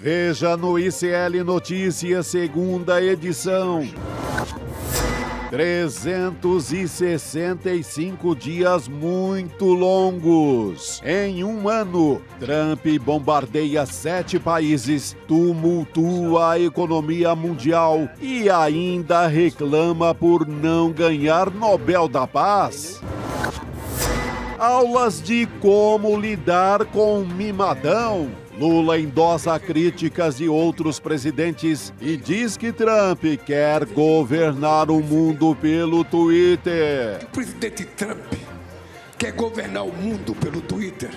Veja no ICL Notícias, segunda edição. 365 dias muito longos. Em um ano, Trump bombardeia 7 países, tumultua a economia mundial e ainda reclama por não ganhar Nobel da Paz. Aulas de como lidar com mimadão. Lula endossa críticas de outros presidentes e diz que Trump quer governar o mundo pelo Twitter. O presidente Trump quer governar o mundo pelo Twitter.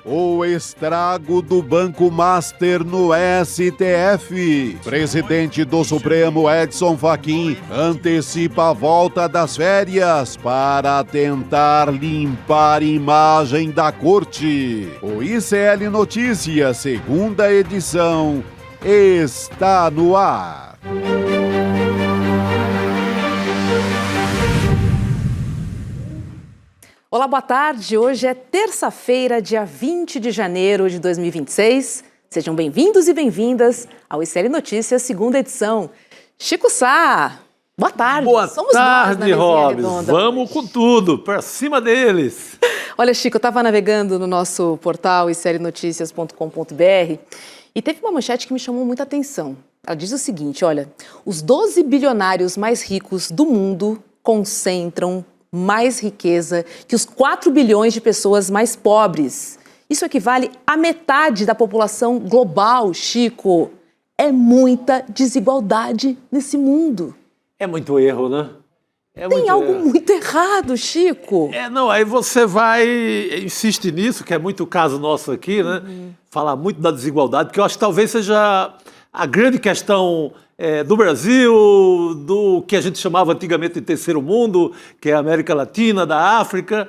O estrago do Banco Master no STF. Presidente do Supremo Edson Fachin antecipa a volta das férias para tentar limpar a imagem da corte. O ICL Notícias, segunda edição, está no ar. Olá, boa tarde. Hoje é terça-feira, dia 20 de janeiro de 2026. Sejam bem-vindos e bem-vindas ao ICL Notícias, segunda edição. Chico Sá, boa tarde. Boa tarde, Robes. Redonda. Vamos com tudo, para cima deles. Olha, Chico, eu estava navegando no nosso portal iclnoticias.com.br e teve uma manchete que me chamou muita atenção. Ela diz o seguinte, olha, os 12 bilionários mais ricos do mundo concentram mais riqueza que os 4 bilhões de pessoas mais pobres. Isso equivale à metade da população global, Chico. É muita desigualdade nesse mundo. É muito erro, né? Tem algo muito errado, Chico. Não, aí você insiste nisso, que é muito o caso nosso aqui, né? Falar muito da desigualdade, porque eu acho que talvez seja a grande questão do Brasil, do que a gente chamava antigamente de terceiro mundo, que é a América Latina, da África.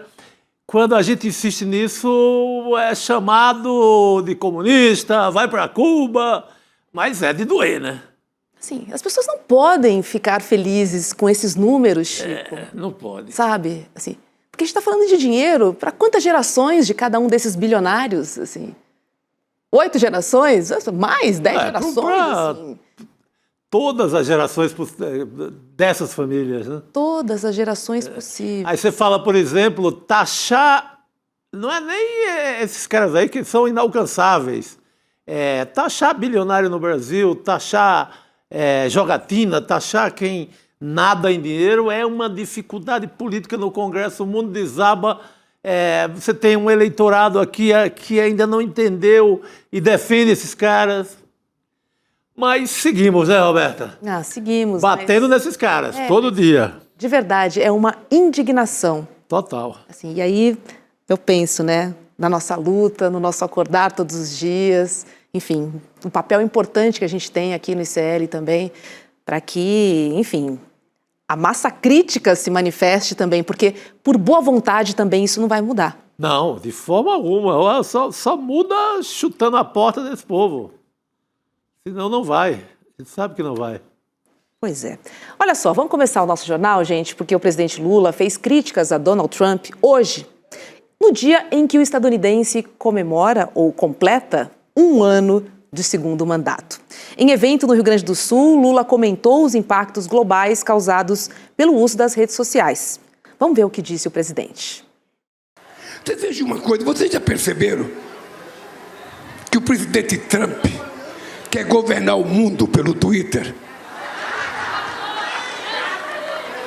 Quando a gente insiste nisso, é chamado de comunista, vai para Cuba, mas é de doer, né? Sim, as pessoas não podem ficar felizes com esses números, Chico. Não pode. Sabe, assim, porque a gente está falando de dinheiro para quantas gerações de cada um desses bilionários, assim? 8 gerações? Mais? 10 gerações? Assim. Todas as gerações dessas famílias, né? Todas as gerações possíveis. Aí você fala, por exemplo, taxar... Não é nem esses caras aí que são inalcançáveis. Taxar bilionário no Brasil, taxar jogatina, taxar quem nada em dinheiro é uma dificuldade política no Congresso. O mundo desaba. Você tem um eleitorado aqui que ainda não entendeu e defende esses caras. Mas seguimos, né, Roberta? Seguimos. Batendo nesses caras, todo dia. De verdade, é uma indignação. Total. Assim, e aí eu penso, né, na nossa luta, no nosso acordar todos os dias, enfim, um papel importante que a gente tem aqui no ICL também, para que, enfim, a massa crítica se manifeste também, porque por boa vontade também isso não vai mudar. Não, de forma alguma. Só muda chutando a porta desse povo. Senão não vai. A gente sabe que não vai. Pois é. Olha só, vamos começar o nosso jornal, gente, porque o presidente Lula fez críticas a Donald Trump hoje, no dia em que o estadunidense comemora ou completa um ano de segundo mandato. Em evento no Rio Grande do Sul, Lula comentou os impactos globais causados pelo uso das redes sociais. Vamos ver o que disse o presidente. Vocês vejam uma coisa, vocês já perceberam que o presidente Trump quer governar o mundo pelo Twitter?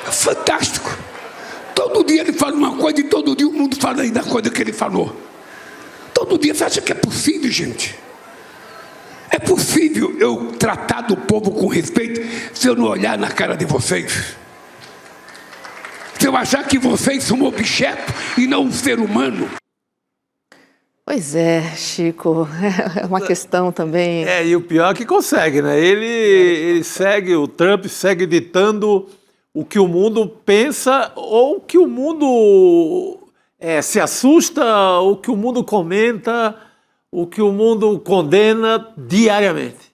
É fantástico. Todo dia ele fala uma coisa e todo dia o mundo fala aí da coisa que ele falou. Todo dia. Você acha que é possível, gente? É possível eu tratar do povo com respeito se eu não olhar na cara de vocês? Se eu achar que vocês são um objeto e não um ser humano? Pois é, Chico, é uma questão também. E o pior é que consegue, né? Ele segue, o Trump segue ditando o que o mundo pensa ou que o mundo se assusta, o que o mundo comenta, o que o mundo condena diariamente.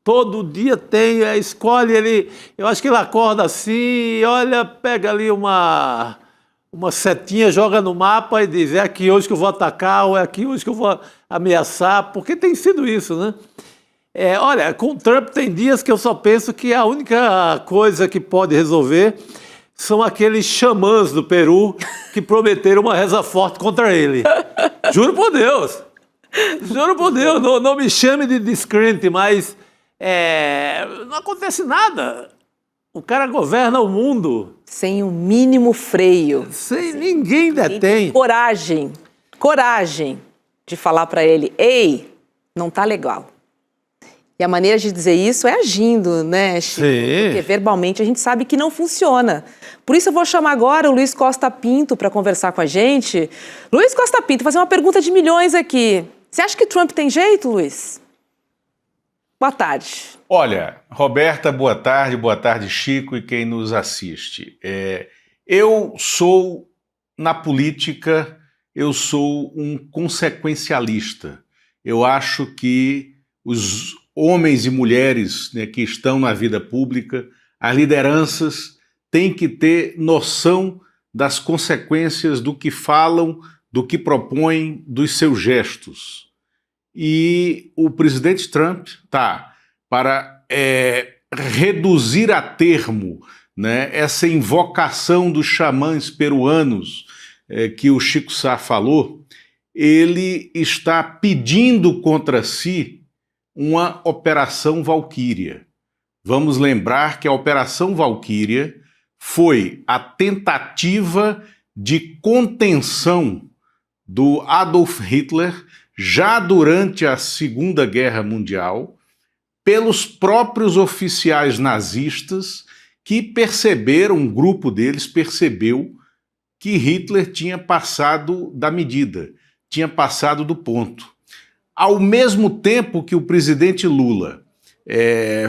Todo dia tem, escolhe, eu acho que ele acorda assim, olha, pega ali uma uma setinha, joga no mapa e diz: é aqui hoje que eu vou atacar, ou é aqui hoje que eu vou ameaçar, porque tem sido isso, né? Olha, com o Trump tem dias que eu só penso que a única coisa que pode resolver são aqueles xamãs do Peru que prometeram uma reza forte contra ele. Juro por Deus. Juro por Deus, não me chame de descrente, mas não acontece nada. O cara governa o mundo. Sem o mínimo freio. Sem ninguém detém. Coragem de falar para ele: ei, não tá legal. E a maneira de dizer isso é agindo, né, Chico? Sim. Porque verbalmente a gente sabe que não funciona. Por isso eu vou chamar agora o Luiz Costa Pinto para conversar com a gente. Luiz Costa Pinto, fazer uma pergunta de milhões aqui. Você acha que Trump tem jeito, Luiz? Boa tarde. Olha, Roberta, boa tarde, Chico e quem nos assiste. Eu sou, na política, eu sou um consequencialista. Eu acho que os homens e mulheres, né, que estão na vida pública, as lideranças, têm que ter noção das consequências do que falam, do que propõem, dos seus gestos. E o presidente Trump está para reduzir a termo, né, essa invocação dos xamãs peruanos que o Chico Sá falou. Ele está pedindo contra si uma Operação Valquíria. Vamos lembrar que a Operação Valquíria foi a tentativa de contenção do Adolf Hitler já durante a Segunda Guerra Mundial pelos próprios oficiais nazistas que perceberam, um grupo deles percebeu que Hitler tinha passado da medida, tinha passado do ponto. Ao mesmo tempo que o presidente Lula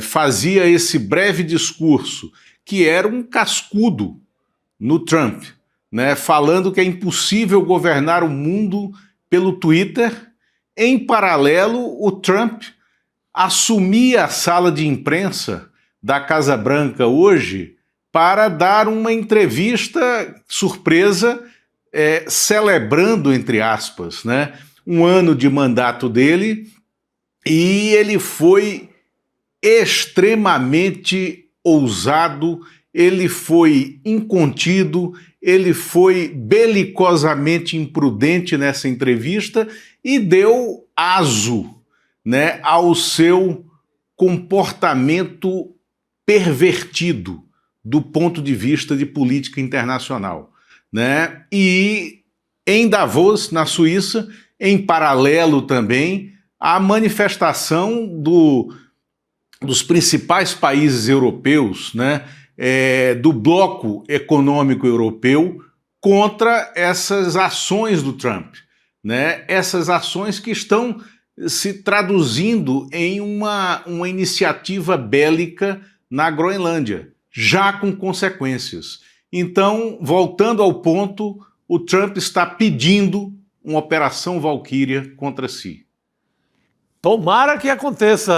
fazia esse breve discurso, que era um cascudo no Trump, né, falando que é impossível governar o mundo pelo Twitter, em paralelo, o Trump assumia a sala de imprensa da Casa Branca hoje para dar uma entrevista surpresa, celebrando, entre aspas, né, um ano de mandato dele, e ele foi extremamente ousado, ele foi incontido, ele foi belicosamente imprudente nessa entrevista e deu aso, né, ao seu comportamento pervertido do ponto de vista de política internacional, né? E em Davos, na Suíça, em paralelo também, a manifestação dos principais países europeus, né, do bloco econômico europeu contra essas ações do Trump, né, essas ações que estão se traduzindo em uma iniciativa bélica na Groenlândia, já com consequências. Então, voltando ao ponto, o Trump está pedindo uma Operação Valquíria contra si. Tomara que aconteça,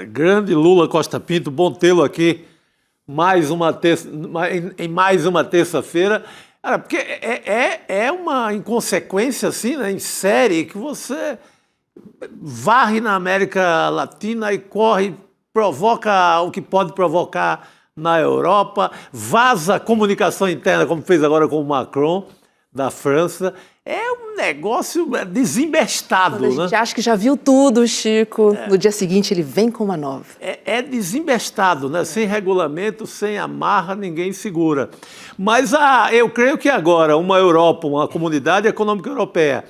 grande Lula Costa Pinto, bom tê-lo aqui em mais uma terça-feira. Porque é uma inconsequência assim, né, em série, que você varre na América Latina e corre, provoca o que pode provocar na Europa, vaza a comunicação interna, como fez agora com o Macron, da França. É um negócio desembestado. Quando a gente acha que já viu tudo, Chico, no dia seguinte ele vem com uma nova. É desembestado, né? Sem regulamento, sem amarra, ninguém segura. Mas eu creio que agora uma Europa, uma comunidade econômica europeia,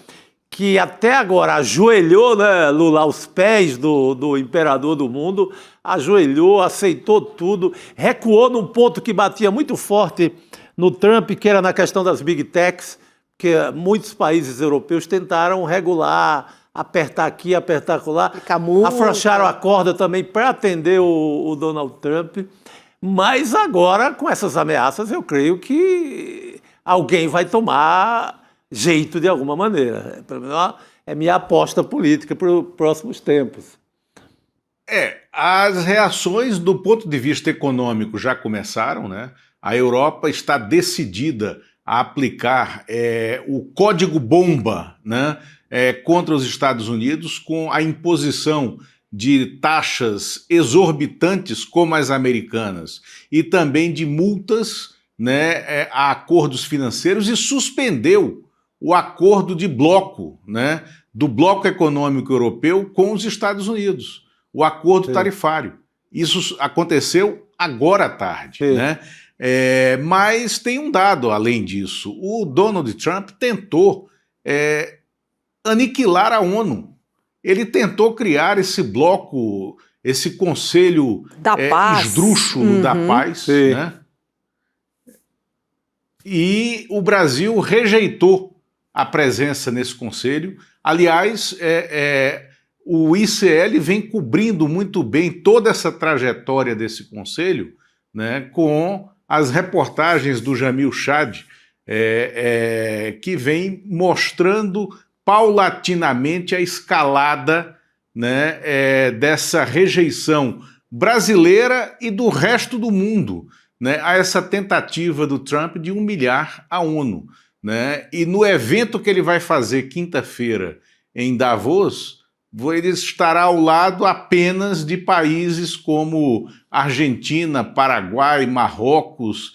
que até agora ajoelhou, né, Lula, aos pés do imperador do mundo, ajoelhou, aceitou tudo, recuou num ponto que batia muito forte no Trump, que era na questão das Big Techs, que muitos países europeus tentaram regular, apertar aqui, apertar acolá, afrouxaram a corda também para atender o Donald Trump. Mas agora, com essas ameaças, eu creio que alguém vai tomar jeito de alguma maneira. Pelo menos é minha aposta política para os próximos tempos. As reações do ponto de vista econômico já começaram, né? A Europa está decidida a aplicar o código bomba, né, contra os Estados Unidos, com a imposição de taxas exorbitantes como as americanas e também de multas, né, a acordos financeiros, e suspendeu o acordo de bloco, né, do bloco econômico europeu com os Estados Unidos, o acordo tarifário. Isso aconteceu agora à tarde, né? Mas tem um dado além disso. O Donald Trump tentou aniquilar a ONU. Ele tentou criar esse bloco, esse conselho da paz, esdrúxulo da paz, né? E o Brasil rejeitou a presença nesse conselho. Aliás, o ICL vem cobrindo muito bem toda essa trajetória desse conselho, né, com as reportagens do Jamil Chad, que vem mostrando paulatinamente a escalada, né, dessa rejeição brasileira e do resto do mundo, né, a essa tentativa do Trump de humilhar a ONU, né? E no evento que ele vai fazer quinta-feira em Davos, ele estará ao lado apenas de países como Argentina, Paraguai, Marrocos,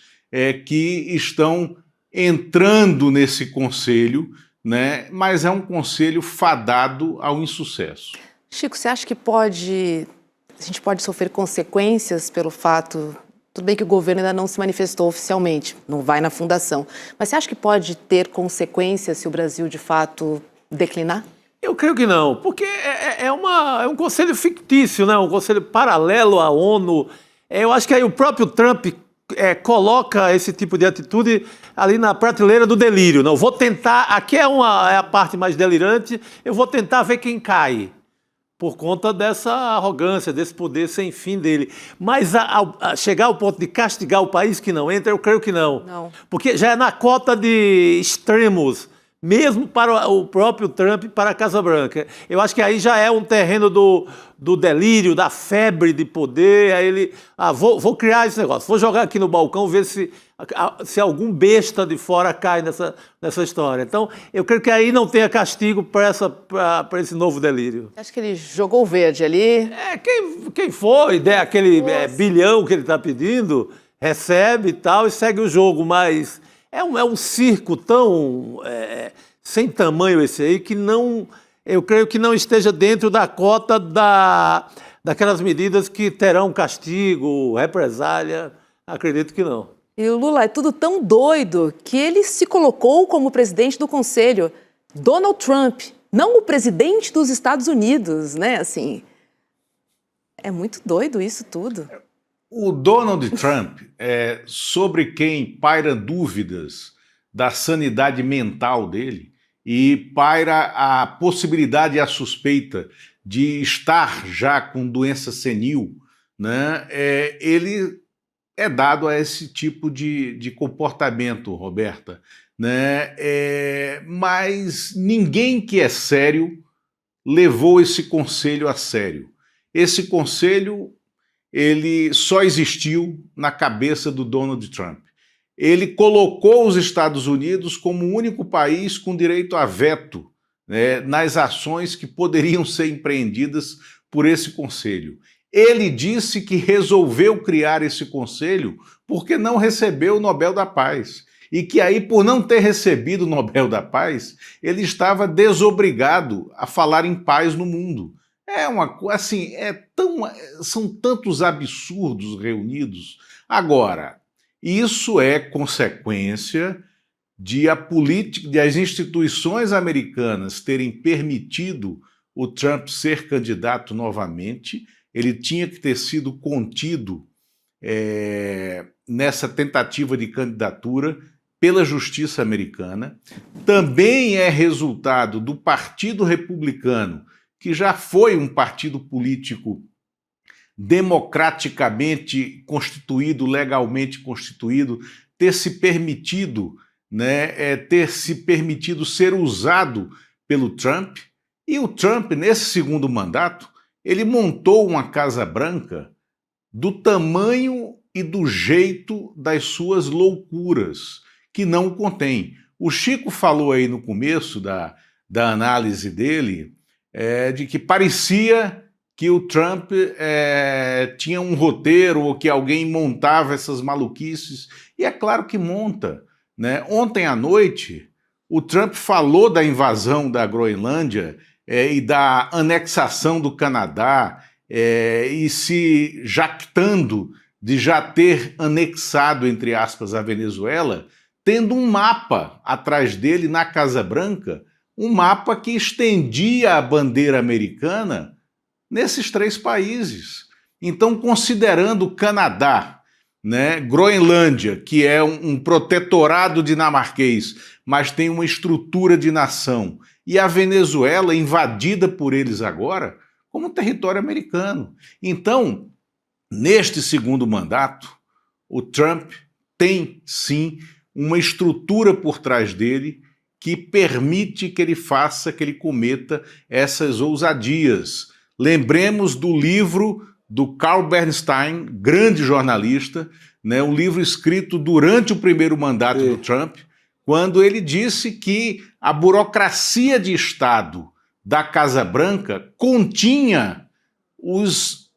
que estão entrando nesse conselho, né? Mas é um conselho fadado ao insucesso. Chico, você acha que a gente pode sofrer consequências pelo fato... Tudo bem que o governo ainda não se manifestou oficialmente, não vai na fundação, mas você acha que pode ter consequências se o Brasil, de fato, declinar? Eu creio que não, porque é um conselho fictício, né? Um conselho paralelo à ONU. Eu acho que aí o próprio Trump coloca esse tipo de atitude ali na prateleira do delírio. Não, vou tentar, aqui é a parte mais delirante, eu vou tentar ver quem cai, por conta dessa arrogância, desse poder sem fim dele. Mas a chegar ao ponto de castigar o país que não entra, eu creio que não. Não. Porque já é na cota de extremos, mesmo para o próprio Trump e para a Casa Branca. Eu acho que aí já é um terreno do delírio, da febre de poder. Aí ele, vou criar esse negócio, vou jogar aqui no balcão, ver se algum besta de fora cai nessa história. Então, eu creio que aí não tenha castigo para esse novo delírio. Acho que ele jogou o verde ali. Quem for e der aquele bilhão que ele está pedindo, recebe e tal, e segue o jogo, mas é um circo tão sem tamanho esse aí que eu creio que não esteja dentro da cota daquelas medidas que terão castigo, represália. Acredito que não. E o Lula é tudo tão doido que ele se colocou como presidente do Conselho. Donald Trump, não o presidente dos Estados Unidos, né? Assim, é muito doido isso tudo. O Donald Trump, sobre quem paira dúvidas da sanidade mental dele e paira a possibilidade e a suspeita de estar já com doença senil, né? Ele é dado a esse tipo de comportamento, Roberta, né? Mas ninguém que é sério levou esse conselho a sério. Esse conselho, ele só existiu na cabeça do Donald Trump. Ele colocou os Estados Unidos como o único país com direito a veto, né, nas ações que poderiam ser empreendidas por esse conselho. Ele disse que resolveu criar esse conselho porque não recebeu o Nobel da Paz. E que aí, por não ter recebido o Nobel da Paz, ele estava desobrigado a falar em paz no mundo. São tantos absurdos reunidos. Agora, isso é consequência de as instituições americanas terem permitido o Trump ser candidato novamente. Ele tinha que ter sido contido nessa tentativa de candidatura pela justiça americana. Também é resultado do Partido Republicano, que já foi um partido político democraticamente constituído, legalmente constituído, ter se permitido ser usado pelo Trump. E o Trump, nesse segundo mandato, ele montou uma Casa Branca do tamanho e do jeito das suas loucuras, que não o contém. O Chico falou aí no começo da análise dele de que parecia que o Trump tinha um roteiro ou que alguém montava essas maluquices. E é claro que monta, né? Ontem à noite, o Trump falou da invasão da Groenlândia e da anexação do Canadá e se jactando de já ter anexado, entre aspas, a Venezuela, tendo um mapa atrás dele na Casa Branca, um mapa que estendia a bandeira americana nesses 3 países. Então, considerando o Canadá, né, Groenlândia, que é um protetorado dinamarquês, mas tem uma estrutura de nação, e a Venezuela invadida por eles agora como território americano. Então, neste segundo mandato, o Trump tem, sim, uma estrutura por trás dele que permite que ele faça, que ele cometa essas ousadias. Lembremos do livro do Carl Bernstein, grande jornalista, né, um livro escrito durante o primeiro mandato do Trump, quando ele disse que a burocracia de Estado da Casa Branca continha os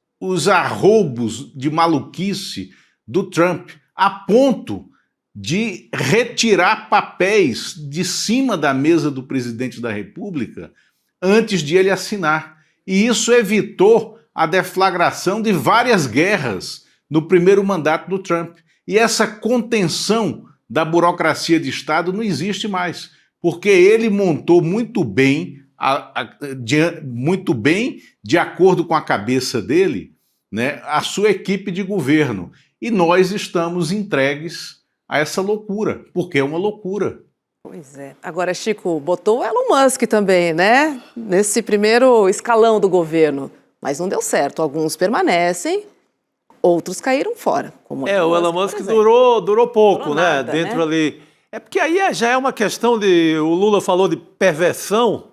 arroubos de maluquice do Trump, a ponto de retirar papéis de cima da mesa do presidente da República antes de ele assinar. E isso evitou a deflagração de várias guerras no primeiro mandato do Trump. E essa contenção da burocracia de Estado não existe mais, porque ele montou muito bem, de acordo com a cabeça dele, né, a sua equipe de governo. E nós estamos entregues a essa loucura, porque é uma loucura. Pois é. Agora, Chico, botou o Elon Musk também, né? Nesse primeiro escalão do governo. Mas não deu certo. Alguns permanecem, outros caíram fora. Como o Elon Musk durou pouco, né? Nada, dentro né? ali. É porque aí já é uma questão de... O Lula falou de perversão,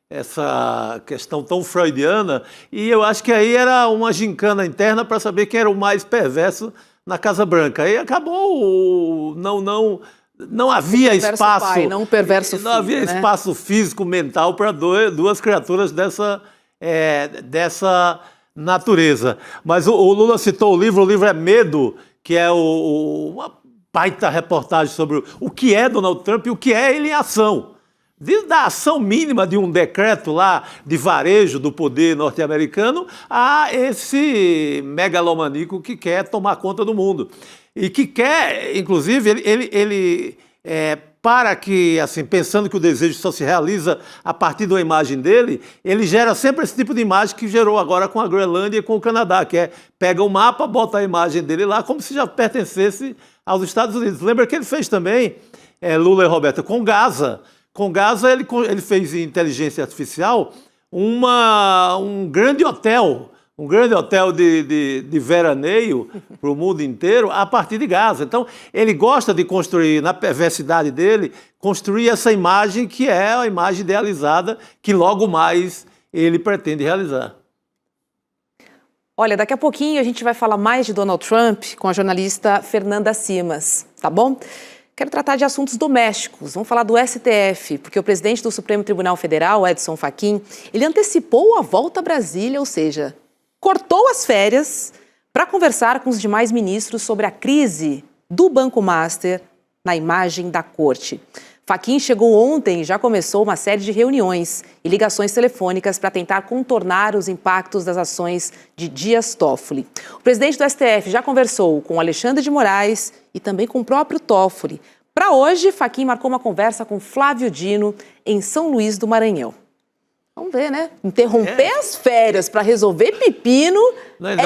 essa questão tão freudiana, e eu acho que aí era uma gincana interna para saber quem era o mais perverso na Casa Branca. Aí acabou, não havia espaço... Pai, não o perverso não havia filho, né? espaço físico, mental para duas criaturas dessa natureza. Mas o Lula citou o livro é Medo, que é uma baita reportagem sobre o que é Donald Trump e o que é ele em ação. Desde a ação mínima de um decreto lá de varejo do poder norte-americano a esse megalomaníaco que quer tomar conta do mundo. E que quer, inclusive, ele para que, assim, pensando que o desejo só se realiza a partir de uma imagem dele, ele gera sempre esse tipo de imagem que gerou agora com a Groenlândia e com o Canadá, que é pega o mapa, bota a imagem dele lá como se já pertencesse aos Estados Unidos. Lembra que ele fez também, Lula e Roberta, com Gaza. Com Gaza, ele fez em inteligência artificial um grande hotel de veraneio para o mundo inteiro a partir de Gaza. Então, ele gosta de construir, na perversidade dele, construir essa imagem que é a imagem idealizada que logo mais ele pretende realizar. Olha, daqui a pouquinho a gente vai falar mais de Donald Trump com a jornalista Fernanda Simas, tá bom? Quero tratar de assuntos domésticos. Vamos falar do STF, porque o presidente do Supremo Tribunal Federal, Edson Fachin, ele antecipou a volta a Brasília, ou seja, cortou as férias para conversar com os demais ministros sobre a crise do Banco Master na imagem da corte. Fachin chegou ontem e já começou uma série de reuniões e ligações telefônicas para tentar contornar os impactos das ações de Dias Toffoli. O presidente do STF já conversou com Alexandre de Moraes e também com o próprio Toffoli. Para hoje, Fachin marcou uma conversa com Flávio Dino em São Luís do Maranhão. Vamos ver, né? Interromper as férias para resolver pepino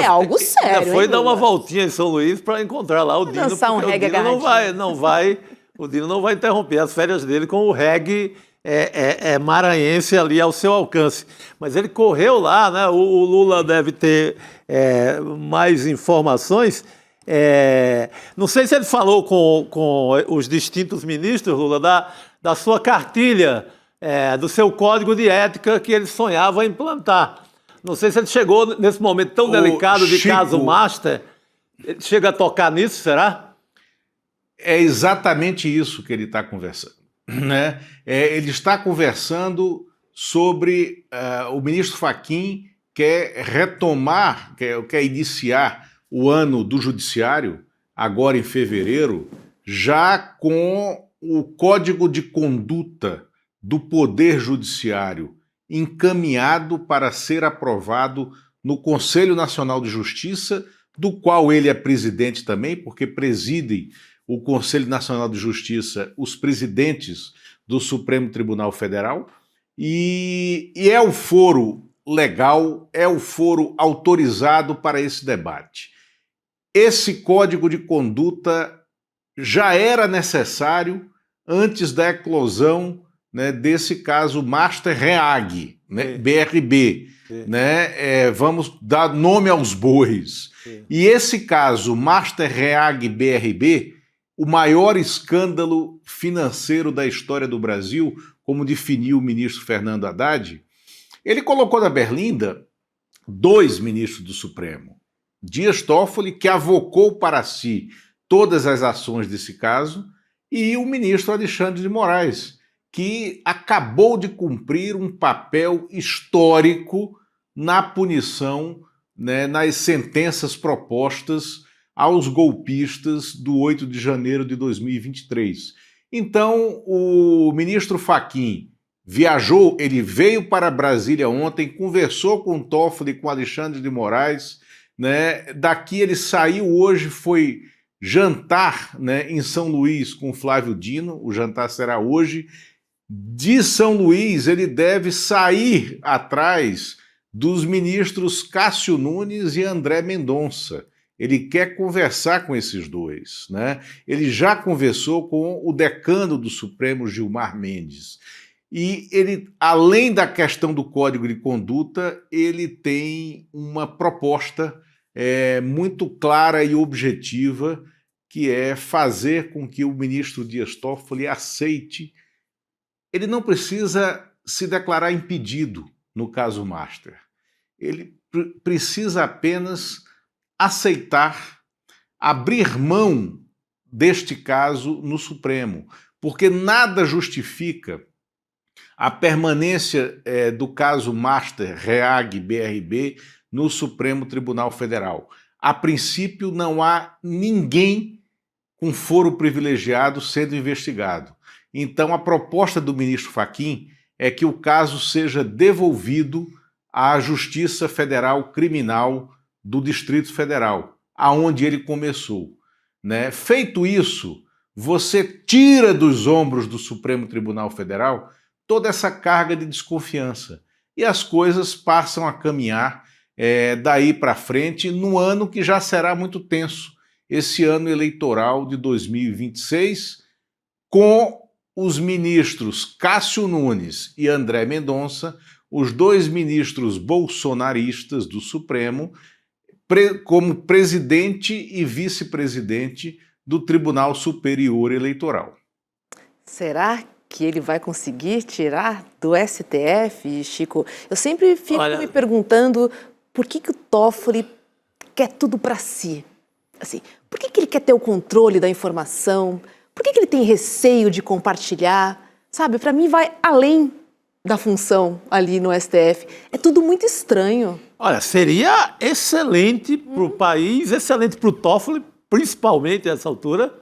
algo sério. Ainda foi dar uma voltinha em São Luís para encontrar lá o Dino. Dançar um reggae o Dino não vai interromper as férias dele com o reggae maranhense ali ao seu alcance. Mas ele correu lá, né? O Lula deve ter mais informações. Não sei se ele falou com os distintos ministros, Lula, da sua cartilha, do seu código de ética que ele sonhava implantar. Não sei se ele chegou nesse momento tão delicado de Chico, caso Master. Ele chega a tocar nisso, será? É exatamente isso que ele está conversando, né? Ele está conversando sobre o ministro Fachin quer retomar, quer iniciar o ano do judiciário, agora em fevereiro, já com o Código de Conduta do Poder Judiciário encaminhado para ser aprovado no Conselho Nacional de Justiça, do qual ele é presidente também, porque presidem o Conselho Nacional de Justiça os presidentes do Supremo Tribunal Federal, e é o foro legal, é o foro autorizado para esse debate. Esse código de conduta já era necessário antes da eclosão, né, desse caso Master Reag, né, BRB. Né, vamos dar nome aos bois. E esse caso Master Reag BRB, o maior escândalo financeiro da história do Brasil, como definiu o ministro Fernando Haddad, ele colocou na berlinda 2 ministros do Supremo. Dias Toffoli, que avocou para si todas as ações desse caso, e o ministro Alexandre de Moraes, que acabou de cumprir um papel histórico na punição, né, nas sentenças propostas aos golpistas do 8 de janeiro de 2023. Então, o ministro Fachin viajou, ele veio para Brasília ontem, conversou com o Toffoli e com o Alexandre de Moraes, né? Daqui ele saiu hoje, foi jantar, né, em São Luís com Flávio Dino, o jantar será hoje. De São Luís ele deve sair atrás dos ministros Cássio Nunes e André Mendonça. Ele quer conversar com esses dois, né? Ele já conversou com o decano do Supremo, Gilmar Mendes. E ele, além da questão do Código de Conduta, ele tem uma proposta muito clara e objetiva, que é fazer com que o ministro Dias Toffoli aceite. Ele não precisa se declarar impedido no caso Master. Ele precisa apenas aceitar, abrir mão deste caso no Supremo, porque nada justifica a permanência do caso Master Reag BRB no Supremo Tribunal Federal. A princípio, não há ninguém com foro privilegiado sendo investigado. Então, a proposta do ministro Fachin é que o caso seja devolvido à Justiça Federal Criminal do Distrito Federal, aonde ele começou, né? Feito isso, você tira dos ombros do Supremo Tribunal Federal toda essa carga de desconfiança e as coisas passam a caminhar daí para frente no ano que já será muito tenso, esse ano eleitoral de 2026, com os ministros Cássio Nunes e André Mendonça, os 2 ministros bolsonaristas do Supremo, como presidente e vice-presidente do Tribunal Superior Eleitoral. Será que ele vai conseguir tirar do STF, Chico? Eu sempre fico me perguntando por que o Toffoli quer tudo para si. Assim, por que ele quer ter o controle da informação? Por que ele tem receio de compartilhar? Sabe, para mim vai além da função ali no STF. É tudo muito estranho. Olha, seria excelente para o país, excelente para o Toffoli, principalmente nessa altura,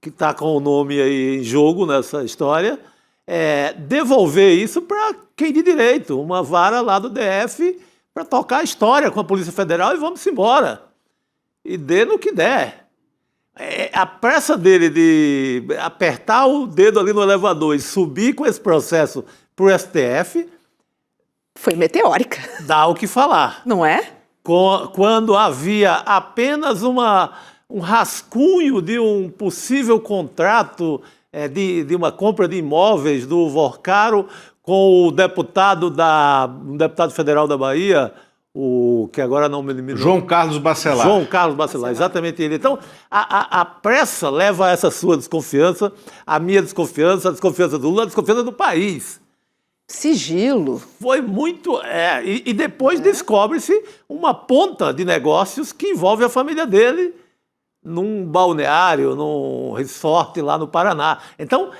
que está com o nome aí em jogo nessa história, devolver isso para quem de direito, uma vara lá do DF para tocar a história com a Polícia Federal e vamos embora. E dê no que der. A pressa dele de apertar o dedo ali no elevador e subir com esse processo para o STF... foi meteórica. Dá o que falar. Não é? Quando havia apenas um rascunho de um possível contrato de uma compra de imóveis do Vorcaro com o deputado federal da Bahia, que agora não me lembro. João Carlos Bacelar. João Carlos Bacelar, exatamente ele. Então, a pressa leva a essa sua desconfiança, a minha desconfiança, a desconfiança do Lula, a desconfiança do país. Sigilo. Foi muito... E depois descobre-se uma ponta de negócios que envolve a família dele num balneário, num resort lá no Paraná. Então,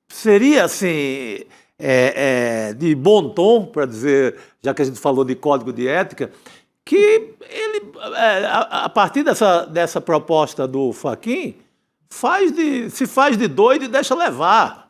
seria assim, de bom tom, para dizer, já que a gente falou de código de ética, que ele, a partir dessa proposta do Fachin, se faz de doido e deixa levar.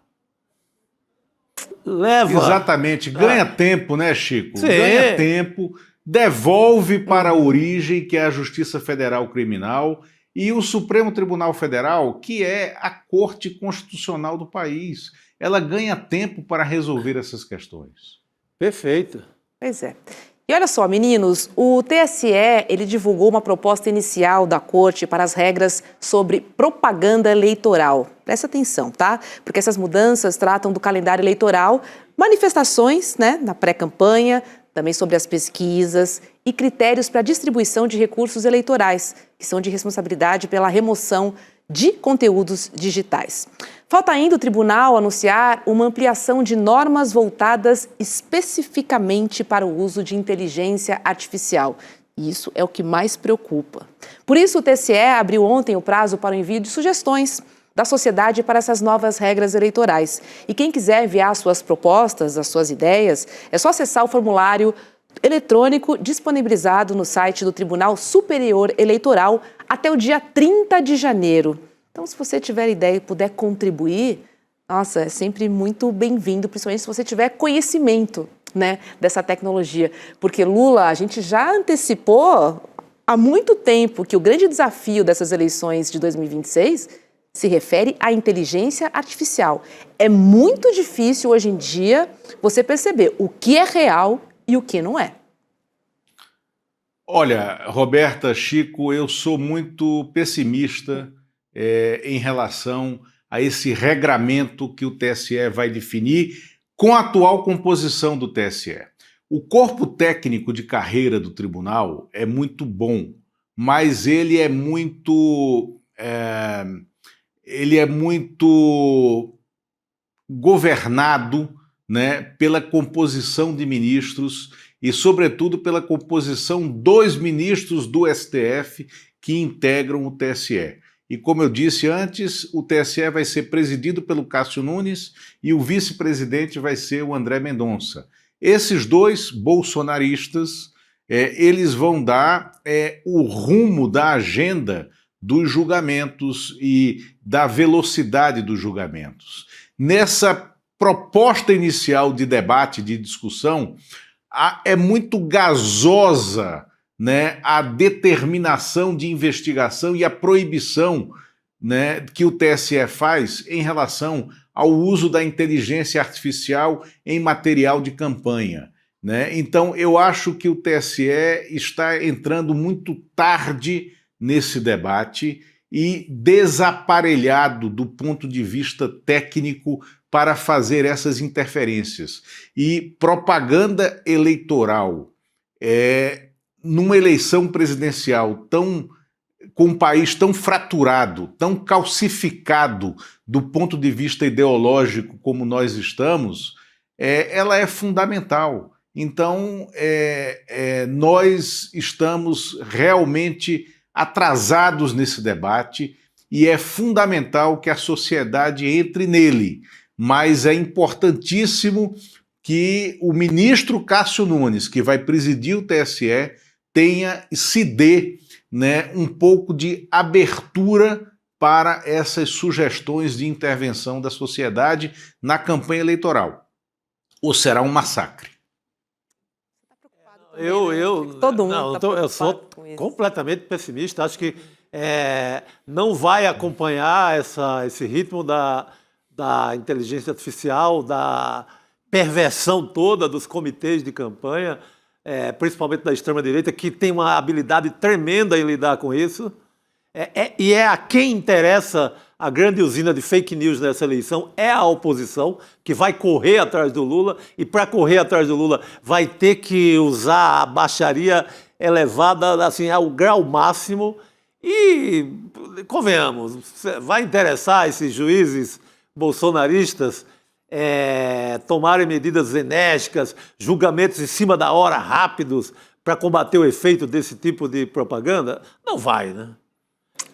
Exatamente, ganha tempo, né, Chico? Sim. Ganha tempo, devolve para a origem, que é a Justiça Federal Criminal, e o Supremo Tribunal Federal, que é a Corte Constitucional do país. Ela ganha tempo para resolver essas questões. Perfeito. Pois é. E olha só, meninos, o TSE, ele divulgou uma proposta inicial da Corte para as regras sobre propaganda eleitoral. Presta atenção, tá? Porque essas mudanças tratam do calendário eleitoral, manifestações, né, na pré-campanha, também sobre as pesquisas e critérios para a distribuição de recursos eleitorais, que são de responsabilidade pela remoção de conteúdos digitais. Falta ainda o tribunal anunciar uma ampliação de normas voltadas especificamente para o uso de inteligência artificial. E isso é o que mais preocupa. Por isso, o TSE abriu ontem o prazo para o envio de sugestões da sociedade para essas novas regras eleitorais. E quem quiser enviar suas propostas, as suas ideias, é só acessar o formulário eletrônico disponibilizado no site do Tribunal Superior Eleitoral até o dia 30 de janeiro. Então, se você tiver ideia e puder contribuir, nossa, é sempre muito bem-vindo, principalmente se você tiver conhecimento, né, dessa tecnologia. Porque Lula, a gente já antecipou há muito tempo que o grande desafio dessas eleições de 2026 se refere à inteligência artificial. É muito difícil hoje em dia você perceber o que é real e o que não é. Olha, Roberta, Chico, eu sou muito pessimista em relação a esse regramento que o TSE vai definir com a atual composição do TSE. O corpo técnico de carreira do tribunal é muito bom, mas ele é muito governado, né, pela composição de ministros e, sobretudo, pela composição dos ministros do STF que integram o TSE. E, como eu disse antes, o TSE vai ser presidido pelo Cássio Nunes e o vice-presidente vai ser o André Mendonça. Esses dois bolsonaristas, eles vão dar o rumo da agenda dos julgamentos e da velocidade dos julgamentos. Nessa proposta inicial de debate, de discussão, é muito gasosa, né, a determinação de investigação e a proibição, né, que o TSE faz em relação ao uso da inteligência artificial em material de campanha, né? Então, eu acho que o TSE está entrando muito tarde nesse debate e desaparelhado do ponto de vista técnico para fazer essas interferências. E propaganda eleitoral numa eleição presidencial com um país tão fraturado, tão calcificado do ponto de vista ideológico como nós estamos, ela é fundamental. Então, nós estamos realmente atrasados nesse debate e é fundamental que a sociedade entre nele, mas é importantíssimo que o ministro Cássio Nunes, que vai presidir o TSE, se dê, né, um pouco de abertura para essas sugestões de intervenção da sociedade na campanha eleitoral. Ou será um massacre? Eu sou completamente pessimista. Acho que não vai acompanhar esse ritmo da inteligência artificial, da perversão toda dos comitês de campanha, principalmente da extrema-direita, que tem uma habilidade tremenda em lidar com isso. E a quem interessa a grande usina de fake news nessa eleição é a oposição, que vai correr atrás do Lula, e para correr atrás do Lula vai ter que usar a baixaria elevada assim, ao grau máximo. E, convenhamos, vai interessar esses juízes bolsonaristas tomarem medidas enérgicas, julgamentos em cima da hora, rápidos, para combater o efeito desse tipo de propaganda? Não vai, né?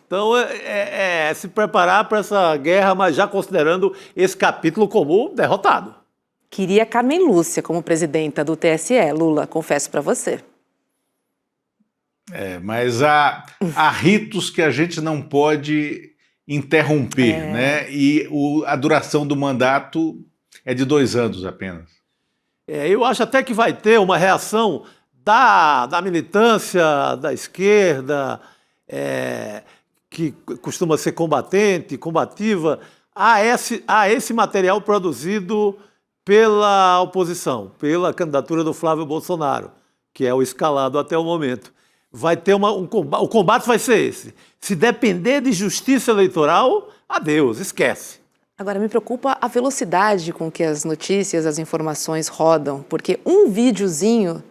Então, é se preparar para essa guerra, mas já considerando esse capítulo como derrotado. Queria Carmen Lúcia como presidenta do TSE, Lula, confesso para você. Mas há ritos que a gente não pode interromper, né? E a duração do mandato é de 2 anos apenas. Eu acho até que vai ter uma reação da militância da esquerda, que costuma ser combativa, a esse material produzido pela oposição, pela candidatura do Flávio Bolsonaro, que é o escalado até o momento. Vai ter o combate vai ser esse. Se depender de justiça eleitoral, adeus, esquece. Agora, me preocupa a velocidade com que as notícias, as informações rodam, porque um videozinho,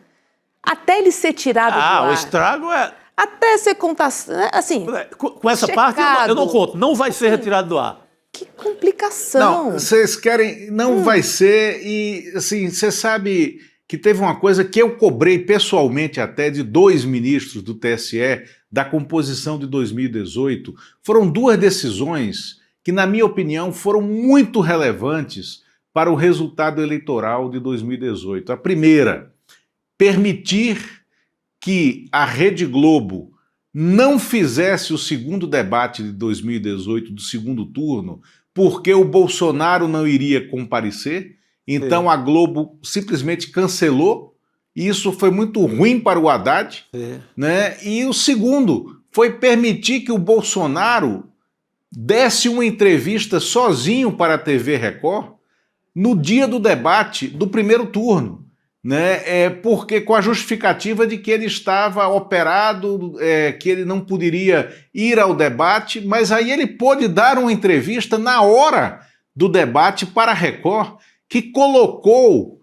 até ele ser tirado do ar... o estrago é... Até ser contado, assim... Com essa checado. parte eu não conto, não vai ser retirado do ar. Que complicação. Não, vocês querem... Não vai ser, e assim, você sabe que teve uma coisa que eu cobrei pessoalmente até de 2 ministros do TSE, da composição de 2018. Foram 2 decisões que, na minha opinião, foram muito relevantes para o resultado eleitoral de 2018. A primeira, permitir que a Rede Globo não fizesse o segundo debate de 2018 do segundo turno, porque o Bolsonaro não iria comparecer, então a Globo simplesmente cancelou, e isso foi muito ruim para o Haddad, né? E o segundo foi permitir que o Bolsonaro desse uma entrevista sozinho para a TV Record no dia do debate do primeiro turno, né? Porque com a justificativa de que ele estava operado, que ele não poderia ir ao debate, mas aí ele pôde dar uma entrevista na hora do debate para a Record, que colocou